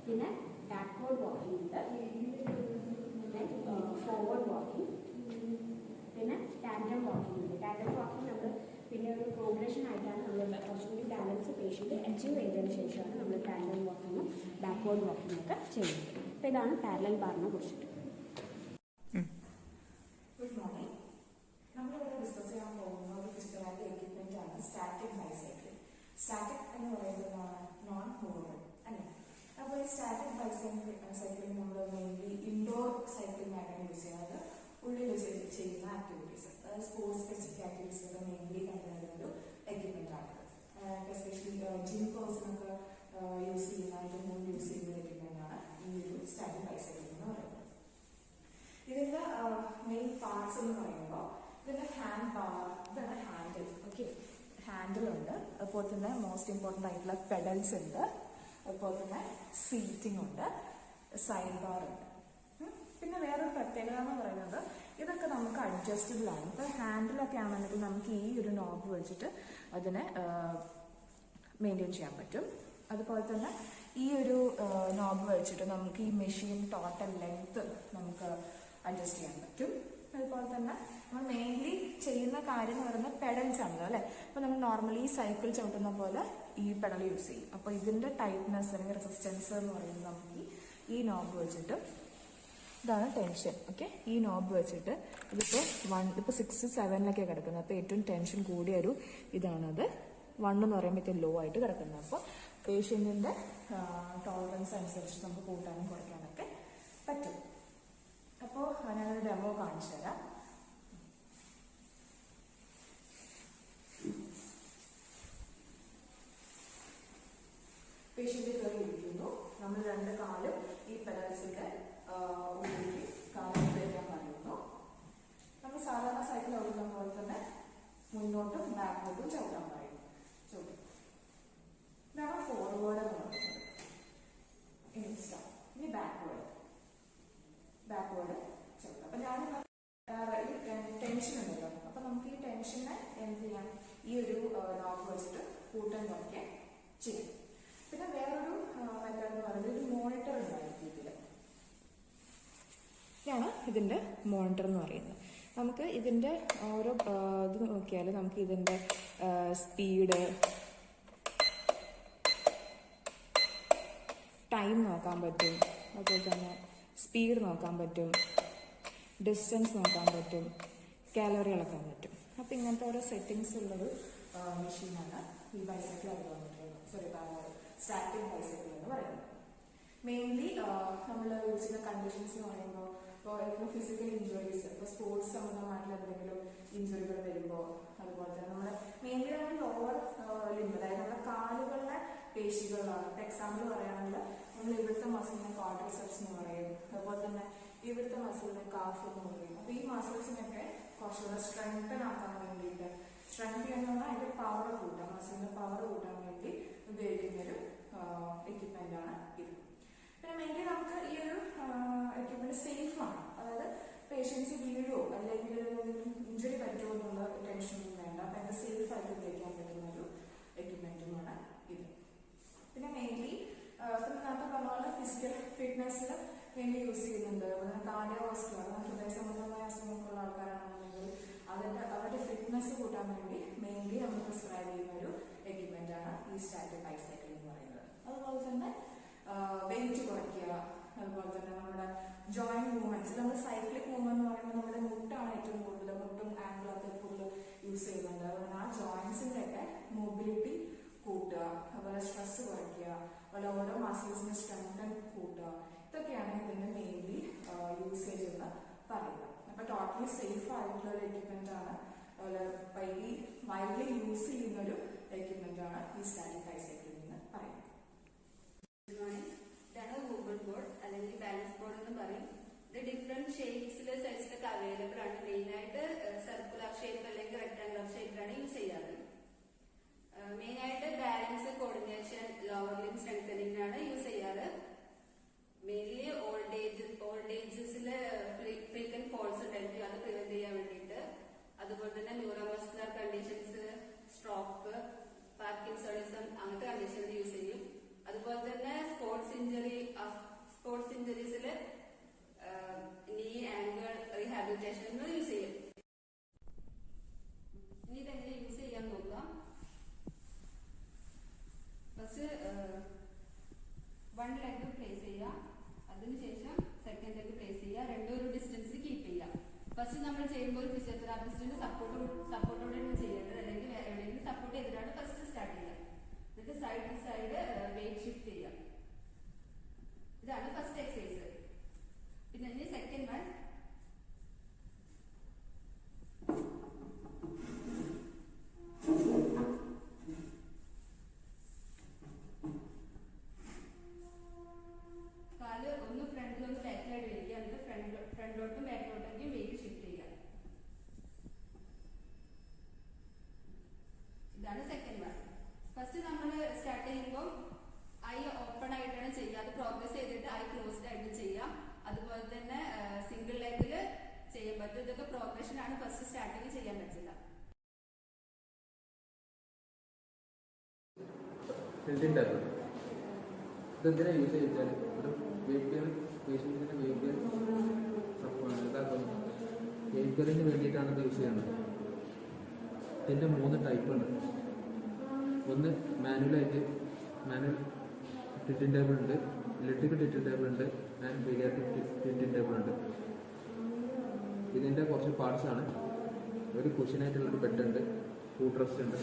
പിന്നെ ബാക്ക്വേർഡ് വാക്കിംഗ് ഉണ്ട്, പിന്നെ ഫോർവേഡ് വാക്കിംഗ്, പിന്നെ ടാൻഡം വാക്കിംഗ് ഉണ്ട്. ടാൻഡം വാക്കിംഗ് നമ്മൾ പിന്നെ ഒരു പ്രോഗ്രഷൻ ആയിട്ടാണ് നമ്മൾ കുറച്ചുകൂടി ബാലൻസ് പേഷ്യൻ്റ് അച്ചീവ് ചെയ്തതിന് ശേഷമാണ് നമ്മൾ ടാൻഡം വാക്കിങ്ങും ബാക്ക്വേർഡ് വാക്കിങ്ങും ഒക്കെ ചെയ്യുന്നത്. അപ്പോൾ ഇതാണ് പാരലൽ ബാറിനെ കുറിച്ചിട്ട്. Good morning. നമ്മളിവിടെ ഡിസ്കസ് ചെയ്യാൻ പോകുന്ന ഒരു ഫിസിയോതെറാപ്പി എക്യുപ്മെൻ്റ് ആണ് സ്റ്റാറ്റിക് ബൈസൈക്കിൾ. സ്റ്റാറ്റിക് എന്ന് പറയുന്നതാണ് നോൺ മൂവബിൾ അല്ലേ. അപ്പോൾ ഈ സ്റ്റാറ്റിക് ബൈസൈക്ലിംഗ് നമ്മൾ മെയിൻലി ഇൻഡോർ സൈക്ലിംഗായിട്ടാണ് യൂസ് ചെയ്യുന്നത്. ഉള്ളിൽ ചെയ്യുന്ന ആക്ടിവിറ്റീസ്, അതായത് സ്പോർട്സ് സ്പെസിഫിക് ആക്ടിവിറ്റീസൊക്കെ മെയിൻലി കണ്ടുവരുന്ന ഒരു എക്യുപ്മെൻ്റ് ആണ്. എസ്പെഷ്യലി ജിം പേഴ്സണൊക്കെ യൂസ് ചെയ്യുന്ന ഏറ്റവും യൂസ് ചെയ്യുന്ന ഒരു എക്യുപ്മെൻ്റ് ആണ് ഈ ഒരു സ്റ്റാറ്റിക് ബൈസൈക്ലിംഗ് എന്ന് പറയുന്നത്. ഇതിൻ്റെ മെയിൻ പാർട്സ് എന്ന് പറയുമ്പോൾ ഇതിൻ്റെ ഹാൻഡ് ബാർ, ഇതാണ് ഹാൻഡിൽ. ഓക്കെ, ഹാൻഡിലുണ്ട്, അതുപോലെ തന്നെ മോസ്റ്റ് ഇമ്പോർട്ടൻ്റ് ആയിട്ടുള്ള പെഡൽസ് ഉണ്ട്, അതുപോലെ തന്നെ സീറ്റിംഗ് ഉണ്ട്, സൈഡ് ബാർ ഉണ്ട്. പിന്നെ വേറൊരു പ്രത്യേകത എന്ന് പറയുന്നത് ഇതൊക്കെ നമുക്ക് അഡ്ജസ്റ്റബിൾ ആണ്. ഇപ്പോൾ ഹാൻഡിലൊക്കെ ആണെന്നുണ്ടെങ്കിൽ നമുക്ക് ഈ ഒരു നോബ് വെച്ചിട്ട് അതിനെ മെയിൻറ്റെയിൻ ചെയ്യാൻ പറ്റും. അതുപോലെ തന്നെ ഈ ഒരു നോബ് വെച്ചിട്ട് നമുക്ക് ഈ മെഷീൻ ടോട്ടൽ ലെങ്ത് നമുക്ക് അഡ്ജസ്റ്റ് ചെയ്യാൻ പറ്റും. അതുപോലെ തന്നെ നമ്മൾ മെയിൻലി ചെയ്യുന്ന കാര്യം എന്ന് പറയുന്നത് പെഡൽസ് ആണല്ലോ അല്ലേ. അപ്പോൾ നമ്മൾ നോർമലി സൈക്കിൾ ചവിട്ടുന്ന പോലെ ഈ പെഡൽ യൂസ് ചെയ്യും. അപ്പോൾ ഇതിൻ്റെ ടൈറ്റ്നെസ് അല്ലെങ്കിൽ റെസിസ്റ്റൻസ് എന്ന് പറയുന്നത് നമുക്ക് ഈ നോബ് വെച്ചിട്ട്, ഇതാണ് ടെൻഷൻ. ഓക്കെ, ഈ നോബ് വെച്ചിട്ട് ഇതിപ്പോൾ 6, 7 കിടക്കുന്നത്. അപ്പോൾ ഏറ്റവും ടെൻഷൻ കൂടിയൊരു ഇതാണത്. 1 എന്ന് പറയുമ്പോൾ ഏറ്റവും ലോ ആയിട്ട് കിടക്കുന്നത്. അപ്പോൾ പേഷ്യൻറ്റിൻ്റെ ടോളറൻസ് അനുസരിച്ച് നമുക്ക് കൂട്ടാനും കുറയ്ക്കാനൊക്കെ പറ്റും. അപ്പോൾ ഞാനൊരു ഡെമോ കാണിച്ചു തരാം. പേഷ്യൻ്റ് കയറി ഇരിക്കുന്നു. നമ്മൾ 2 കാലും ഈ പെഡൽസിൻ്റെ ഉള്ളിലേക്ക് ഒക്കെ ചെയ്യും. പിന്നെ വേറൊരു മെത്തേഡ് എന്ന് പറയുന്നത് ഒരു മോണിറ്റർ ഉണ്ടായിരിക്കും ഇതിൽ. ഇതാണ് ഇതിൻ്റെ മോണിറ്റർ എന്ന് പറയുന്നത്. നമുക്ക് ഇതിൻ്റെ ഓരോ ഇത് നോക്കിയാൽ നമുക്ക് ഇതിൻ്റെ സ്പീഡ്, ടൈം നോക്കാൻ പറ്റും, അതുപോലെ തന്നെ സ്പീഡ് നോക്കാൻ പറ്റും, ഡിസ്റ്റൻസ് നോക്കാൻ പറ്റും, കാലറി അളക്കാൻ പറ്റും. അപ്പോൾ ഇങ്ങനത്തെ ഓരോ സെറ്റിങ്സ് ഉള്ളൊരു മെഷീനാണ് ഈ ബൈസൈക്കിൾ സ്റ്റാറ്റിക് ബൈസൈക്കിൾ എന്ന് പറയുന്നത്. മെയിൻലി നമ്മൾ യൂസ് ചെയ്യുന്ന കണ്ടീഷൻസ് എന്ന് പറയുമ്പോൾ ഇപ്പോൾ എന്തെങ്കിലും ഫിസിക്കൽ ഇഞ്ചുറീസ്, ഇപ്പോൾ സ്പോർട്സ് സംബന്ധമായിട്ടുള്ള എന്തെങ്കിലും ഇഞ്ചുറികൾ വരുമ്പോൾ, അതുപോലെ തന്നെ നമ്മുടെ മെയിൻലി നമ്മൾ ലോവർ ലിംബ്, അതായത് നമ്മുടെ കാലുകളിലെ പേശികളിലാണ്. ഇപ്പോൾ എക്സാമ്പിൾ പറയുകയാണെങ്കിൽ നമ്മൾ ഇവിടുത്തെ മസിലിനെ ക്വാഡ്രിസെപ്സ് എന്ന് പറയും, അതുപോലെ തന്നെ ഇവിടുത്തെ മസിലിനെ കാഫ് എന്ന് പറയും. അപ്പോൾ ഈ മസിൽസിനൊക്കെ കുറച്ചുകൂടെ സ്ട്രെങ്തൻ ആക്കാൻ വേണ്ടിയിട്ട്, സ്ട്രെങ്ത് എന്ന് പറഞ്ഞാൽ അതിൻ്റെ പവർ കൂട്ടാൻ, മസിലിൻ്റെ പവർ കൂട്ടാൻ വേണ്ടി ഉപയോഗിക്കുന്നൊരു എക്യുപ്മെൻ്റാണ് ഇത്. പിന്നെ മെയിൻലി നമുക്ക് ഈ ഒരു എക്യുപ്മെന്റ് സേഫാണ്. അതായത് പേഷ്യൻസ് വീഴുമോ അല്ലെങ്കിൽ ഇഞ്ചുറി പറ്റുമോ എന്നുള്ള ടെൻഷനൊന്നും വേണ്ട. അപ്പം അതിൻ്റെ സേഫായിട്ട് ഉപയോഗിക്കാൻ പറ്റുന്ന ഒരു എക്യുപ്മെൻറ്റുമാണ് ഇത്. പിന്നെ മെയിൻലി ഇപ്പം നേരത്തെ പറഞ്ഞ പോലെ ഫിസിക്കൽ ഫിറ്റ്നസ്സിൽ വേണ്ടി യൂസ് ചെയ്യുന്നുണ്ട്. അതുപോലെ കാർഡിയോവാസ്കുലർ, ഹൃദയ സംബന്ധമായ അസുഖങ്ങളുള്ള ആൾക്കാരാണെന്നുണ്ടെങ്കിൽ അവരുടെ ഫിറ്റ്നസ് കൂട്ടാൻ വേണ്ടി മെയിൻലി നമ്മൾ പ്രിസ്ക്രൈബ് ചെയ്യുന്ന ഒരു എക്യുപ്മെൻ്റാണ് ഈ സ്റ്റാറ്റിക് ബൈസൈക്കിൾ എന്ന് പറയുന്നത്. അതുപോലെ തന്നെ വെയിറ്റ് കുറയ്ക്കുക, അതുപോലെ തന്നെ നമ്മുടെ ജോയിന്റ് മൂവ്മെന്റ്സ്. നമ്മൾ സൈക്ലിക് മൂവ്മെന്റ് എന്ന് പറയുമ്പോൾ നമ്മുടെ മുട്ടാണ് ഏറ്റവും കൂടുതൽ, മുട്ടും ആംഗിളൊക്കെ കൂടുതൽ യൂസ് ചെയ്യുന്നുണ്ട്. അതുപോലെ ആ ജോയിന്റ്സിന്റെ ഒക്കെ മൊബിലിറ്റി കൂട്ടുക, അതുപോലെ സ്ട്രെസ് കുറയ്ക്കുക, അതുപോലെ ഓരോ മസിൽസിന്റെ സ്ട്രെങ്തൻ കൂട്ടുക. ഇതൊക്കെയാണ് ഇതിന്റെ മെയിൻലി യൂസേജ് എന്ന് പറയുന്നത്. അപ്പൊ ടോട്ടലി സേഫ് ആയിട്ടുള്ള ഒരു എക്യുപ്മെന്റ് ആണ്, അതുപോലെ വൈഡ്ലി യൂസ് ചെയ്യുന്ന ഒരു എക്യുപ്മെന്റ് ആണ് ഈ സ്റ്റാറ്റിക് ബൈസൈക്കിൾ എന്ന് പറയുന്നത്. ഇതാണ് ഗൂഗിൾ ബോർഡ് അല്ലെങ്കിൽ ബാലൻസ് ബോർഡ് എന്ന് പറയും. ഇത് ഡിഫറെന്റ് ഷേപ്സിൽ സൈസിലൊക്കെ അവൈലബിൾ ആണ്. മെയിനായിട്ട് സർക്കുലർ ഷേപ്പ് അല്ലെങ്കിൽ റെക്ടാംഗുലർ ഷേപ്പിലാണ് യൂസ് ചെയ്യാറ്. മെയിനായിട്ട് ബാലൻസ്, കോർഡിനേഷൻ, ലോവർ ലിം സ്ട്രെങ്തനിങ്ങിനാണ് യൂസ് ചെയ്യാറ്. മെയിൻലി ഓൾഡ് ഏജസിൽ ഫ്രീക്വന്റ് ഫോൾസ് ഉണ്ടായിരിക്കും, അത് പ്രിവെന്റ് ചെയ്യാൻ വേണ്ടിയിട്ട്. അതുപോലെ തന്നെ ന്യൂറോമസ്കുലർ കണ്ടീഷൻസ്, സ്ട്രോക്ക്, പാർക്കിൻസോണിസം അങ്ങനത്തെ കണ്ടീഷൻസ് യൂസ് ചെയ്യും. അതുപോലെ തന്നെ സ്പോർട്സ് ഇഞ്ചുറീസിൽ നീ ആംഗിൾ റീഹാബിലിറ്റേഷൻ യൂസ് ചെയ്യും. ഇനി ഇതെങ്ങനെ യൂസ് ചെയ്യാൻ നോക്കാം. ഫസ്റ്റ് വൺ ലെഗ് പ്ലേസ് ചെയ്യുക, അതിനുശേഷം സെക്കൻഡ് ലെഗ് പ്ലേസ് ചെയ്യുക, രണ്ടും ഒരു ഡിസ്റ്റൻസിൽ കീപ്പ് ചെയ്യുക. ഫസ്റ്റ് നമ്മൾ ചെയ്യുമ്പോൾ ഒരു ഫിസിയോതെറാപ്പിസ്റ്റിന്റെ സപ്പോർട്ടോടെയാണ് ചെയ്യേണ്ടത്, അല്ലെങ്കിൽ എവിടെയെങ്കിലും സപ്പോർട്ട് ചെയ്തിട്ടാണ് ഫസ്റ്റ് സ്റ്റാർട്ട് ചെയ്യുക. എന്നിട്ട് side to side weight shift ചെയ്യുക. ഇതാണ് ഫസ്റ്റ് എക്സസൈസ്. പിന്നെ ഇനി സെക്കൻഡ് വൺ, കാല് ഒന്ന് ഫ്രണ്ടിലൊന്ന് ബാക്കിലായിട്ട് വയ്ക്കുക, എന്നിട്ട് ഫ്രണ്ടിലോട്ടും ബാക്കിലോട്ടേക്കും വെയിറ്റ് ഷിഫ്റ്റ് ചെയ്യുക. ഇതാണ് സെക്കൻഡ് വൺ. ഫസ്റ്റ് നമ്മൾ സ്റ്റാർട്ട് ചെയ്യുമ്പോൾ ഐ ഓപ്പൺ ആയിട്ടാണ് ചെയ്യുക, അത് പ്രോഗ്രസ് ചെയ്തിട്ട് ഐ ക്ലോസ്ഡ് ആയിട്ട് ചെയ്യാം. അതുപോലെ തന്നെ സിംഗിൾ ലെഗിൽ ചെയ്യാൻ പറ്റും. ഇതൊക്കെ പ്രോഗ്രഷൻ ആണ്, ഫസ്റ്റ് സ്റ്റാർട്ടിങ് ചെയ്യാൻ പറ്റില്ല. ഇതെന്തിനാ യൂസ് ചെയ്താൽ ഒരു വെയിറ്റ് കെയർ പേഷ്യൻറ്റിൻ്റെ വെയിറ്റ് കെയറിന് വേണ്ടിയിട്ടാണ് ഇത് യൂസ് ചെയ്യുന്നത്. ഇതിൻ്റെ 3 ടൈപ്പുണ്ട്. ഒന്ന് മാനുവൽ ടിറ്റിംഗ് ടേബിൾ ഉണ്ട്, ഇലക്ട്രിക്കൽ ടിറ്റിംഗ് ടേബിൾ ഉണ്ട്, ആൻഡ് പീഡിയാട്രിക് ടിറ്റിംഗ് ടേബിൾ ഉണ്ട്. ഇതിൻ്റെ കുറച്ച് പാർട്സ് ആണ്. ഒരു കുഷനായിട്ടുള്ളൊരു ബെഡ് ഉണ്ട്, ഫുഡ് റെസ്റ്റ് ഉണ്ട്,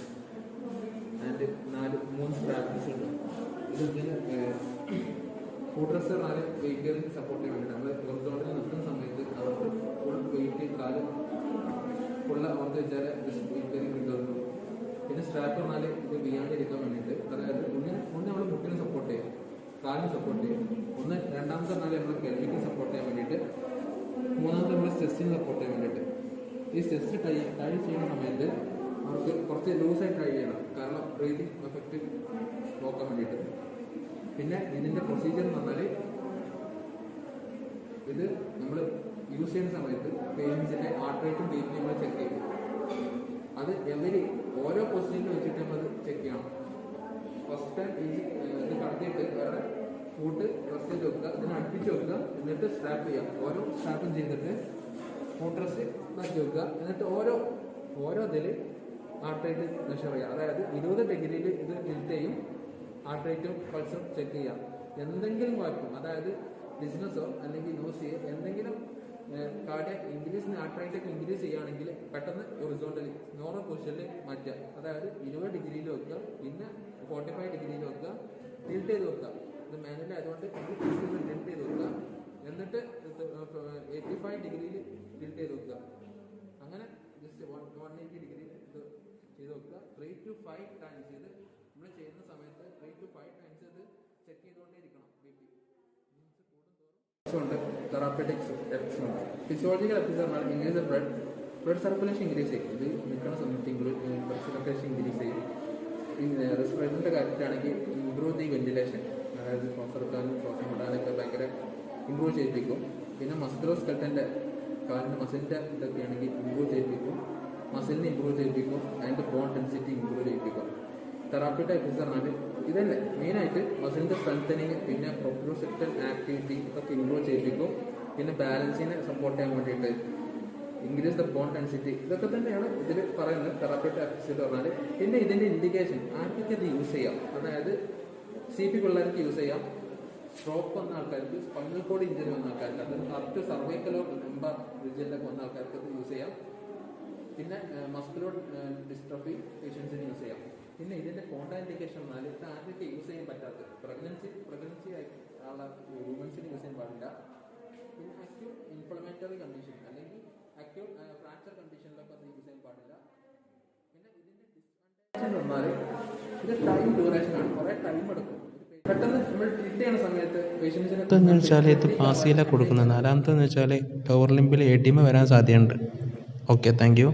ആൻഡ് 3 സ്ട്രാപ്സ് ഉണ്ട്. ഇതിങ്ങനെ ഫുഡ് റെസ്റ്റ് 4 വെയിറ്റ് കെയറിന് സപ്പോർട്ട് ചെയ്യാൻ വേണ്ടി നമ്മൾ ഹൊറിസോണ്ടലിൽ നിൽക്കുന്ന സമയത്ത് അവർക്ക് ഫുൾ വെയിറ്റ് കാല് ഫുള്ള് അവർക്ക് വെച്ചാൽ വെയിറ്റ് കെയറിങ് കിട്ടുന്നു. പിന്നെ സ്ട്രാപ്പ് പറഞ്ഞാൽ ഇത് വീഴാണ്ടിരിക്കാൻ വേണ്ടിയിട്ട്, അതായത് ഒന്ന് നമ്മൾ മുട്ടിനെ സപ്പോർട്ട് ചെയ്യും, കാലിന് സപ്പോർട്ട് ചെയ്യും. രണ്ടാമത്തെ പറഞ്ഞാൽ നമ്മൾ കെൽവിക്ക് സപ്പോർട്ട് ചെയ്യാൻ വേണ്ടിയിട്ട്, മൂന്നാമത്തെ നമ്മൾ ചെസ്റ്റിന് സപ്പോർട്ട് ചെയ്യാൻ വേണ്ടിയിട്ട്. ഈ ചെസ്റ്റ് ടൈ ചെയ്യുന്ന സമയത്ത് അവർക്ക് കുറച്ച് ലൂസായിട്ട് ട്രൈ ചെയ്യണം, കാരണം ബ്രീതിങ് എഫക്റ്റ് നോക്കാൻ വേണ്ടിയിട്ട്. പിന്നെ ഇതിൻ്റെ പ്രൊസീജിയർ എന്ന് പറഞ്ഞാൽ ഇത് നമ്മൾ യൂസ് ചെയ്യുന്ന സമയത്ത് പേഷ്യൻസിൻ്റെ ഹാർട്ട് റേറ്റും ബി പി നമ്മൾ ചെക്ക് ചെയ്യും. അത് ഓരോ പൊസിഷനിൽ വെച്ചിട്ട് നമ്മൾ ചെക്ക് ചെയ്യണം. വെക്കുക, ഇതിനെ അടുപ്പിച്ച് വെക്കുക, എന്നിട്ട് സ്ട്രാപ്പ് ചെയ്യുക. ഓരോ സ്ട്രാപ്പും ചെയ്തിട്ട് ഫൂട്രസ് മാറ്റി വെക്കുക. എന്നിട്ട് ഓരോ ഇതിൽ ഹാർട്ട് റേറ്റ് മെഷർ ചെയ്യുക. അതായത് 20 ഡിഗ്രിയിൽ ഇത് ടിൽറ്റ് ചെയ്യും. ഹാർട്ട് റേറ്റും പൾസും ചെക്ക് ചെയ്യാം. എന്തെങ്കിലും കുഴപ്പം, അതായത് ബിസിനസ്സോ അല്ലെങ്കിൽ നോസിയോ എന്തെങ്കിലും കാർഡിയാക് ഇൻക്രീസ്, ഹാർട്ട് റേറ്റ് ഒക്കെ ഇൻക്രീസ് ചെയ്യുകയാണെങ്കിൽ പെട്ടെന്ന് ഹൊറിസോണ്ടലി നോർമൽ പൊസിഷനിൽ മാറ്റുക. അതായത് 20 ഡിഗ്രിയിൽ വെക്കുക, പിന്നെ 45 ഡിഗ്രിയിൽ വെക്കുക, ടിൽറ്റ് ചെയ്ത് വെക്കുക. ഇത് മാനുവൽ ആയതുകൊണ്ട് ടിൽറ്റ് ചെയ്ത് വെക്കുക. എന്നിട്ട് 85 ഡിഗ്രിയിൽ ടിൽറ്റ് ചെയ്ത് വെക്കുക. അങ്ങനെ ജസ്റ്റ് 180 ഡിഗ്രിയിൽ ഇത് ചെയ്ത് വെക്കുക. 3 to 5 ടൈംസ് ഇത് നമ്മൾ ചെയ്യുന്ന സമയത്ത് 3 to 5 ടൈംസ് ഇത് ചെക്ക് ചെയ്തുകൊണ്ടേയിരിക്കണം. ഉണ്ട് തെറാപ്പറ്റിക്സ് എഫക്ട്സ് ഉണ്ട്. ഫിസിയോളജിക്കൽ എഫക്ട്സ് പറഞ്ഞാൽ ഇൻക്രീസ് ബ്ലഡ് സർക്കുലേഷൻ ഇൻക്രീസ് ചെയ്യും. ഇത് നിൽക്കുന്ന സമയത്ത് ബ്ലഡ് സർക്കുലേഷൻ ഇൻക്രീസ് ചെയ്യും. പിന്നെ റെസ്പിറേറ്ററിൻ്റെ കാര്യത്തിലാണെങ്കിൽ ഇംപ്രൂവ് ദി വെന്റിലേഷൻ, അതായത് ശ്വാസം എടുക്കാനും ശ്വാസം വിടാനൊക്കെ ഭയങ്കര ഇമ്പ്രൂവ് ചെയ്യിപ്പിക്കും. പിന്നെ മസ്കുലോ സ്കെൽറ്റൻ്റെ കാലിൻ്റെ മസിലിൻ്റെ ഇതൊക്കെയാണെങ്കിൽ ഇമ്പ്രൂവ് ചെയ്യിപ്പിക്കും. മസിലിനെ ഇമ്പ്രൂവ് ചെയ്യിപ്പിക്കും. അതിൻ്റെ ബോൺ ഡെൻസിറ്റി ഇമ്പ്രൂവ് ചെയ്യിപ്പിക്കും. തെറാപ്പിയുടെ എഫക്ട്സ് പറഞ്ഞാൽ ഇതന്നെ മെയിനായിട്ട് മസിലിൻ്റെ സ്ട്രെങ്തനിങ്, പിന്നെ പ്രൊപ്രോസെപ്റ്റൽ ആക്ടിവിറ്റി ഇതൊക്കെ ഇമ്പ്രൂവ് ചെയ്യിപ്പിക്കും. പിന്നെ ബാലൻസിനെ സപ്പോർട്ട് ചെയ്യാൻ വേണ്ടിയിട്ട് ഇൻക്രീസ് ദ ബോൺ ഡെൻസിറ്റി, ഇതൊക്കെ തന്നെയാണ് ഇതിൽ പറയുന്നത് തെറാപ്പിയുടെ എഫക്ട്സ് എന്ന് പറഞ്ഞാൽ. പിന്നെ ഇതിൻ്റെ ഇൻഡിക്കേഷൻ ആർക്കൊക്കെ ഇത് യൂസ് ചെയ്യാം, അതായത് CP പിള്ളേർക്ക് യൂസ് ചെയ്യാം, സ്ട്രോക്ക് വന്ന ആൾക്കാർക്ക്, സ്പൈനൽ കോഡ് ഇഞ്ചറി വന്ന ആൾക്കാർക്ക്, അത് അപ് ടു സർവൈക്കലോ ലംബർ റീജിയനിലൊക്കെ വന്ന ആൾക്കാർക്ക് ഇത് യൂസ് ചെയ്യാം. പിന്നെ മസ്കുലോ ഡിസ്ട്രോഫി പേഷ്യൻസിന് യൂസ് ചെയ്യാം. പിന്നെ ഇതിൻ്റെ കോൺട്രാ ഇൻഡിക്കേഷൻ എന്നാൽ ഇത് ആർക്കൊക്കെ യൂസ് ചെയ്യാൻ പറ്റാത്തത്, പ്രഗ്നൻസി ആയുള്ള വുമൻസിന് യൂസ് ചെയ്യാൻ പാടില്ല. പിന്നെ അക്യൂട്ട് ഇൻഫ്ലമേറ്ററി കണ്ടീഷൻ അല്ലെങ്കിൽ അക്യൂട്ട് ഫ്രാക്ചർ കണ്ടീഷനിലൊക്കെ അത് യൂസ് ചെയ്യാൻ പാടില്ല. പിന്നെ ഇതിൻ്റെ ഡിസ്അഡ്വാൻറ്റേജ് പറഞ്ഞാൽ ഇത് ടൈം ഡ്യൂറേഷൻ ആണ്, കുറേ ടൈം എടുക്കും. പെട്ടെന്ന് നമ്മൾ ട്രീറ്റ് ചെയ്യുന്ന സമയത്ത് പേഷ്യൻസിന് വെച്ചാൽ ഇത് പാസിയിലാണ് കൊടുക്കുന്നത്. നാലാമത്തെന്ന് വെച്ചാൽ ലോവർ ലിംബിൽ എഡിമ വരാൻ സാധ്യതയുണ്ട്. Okay, thank you.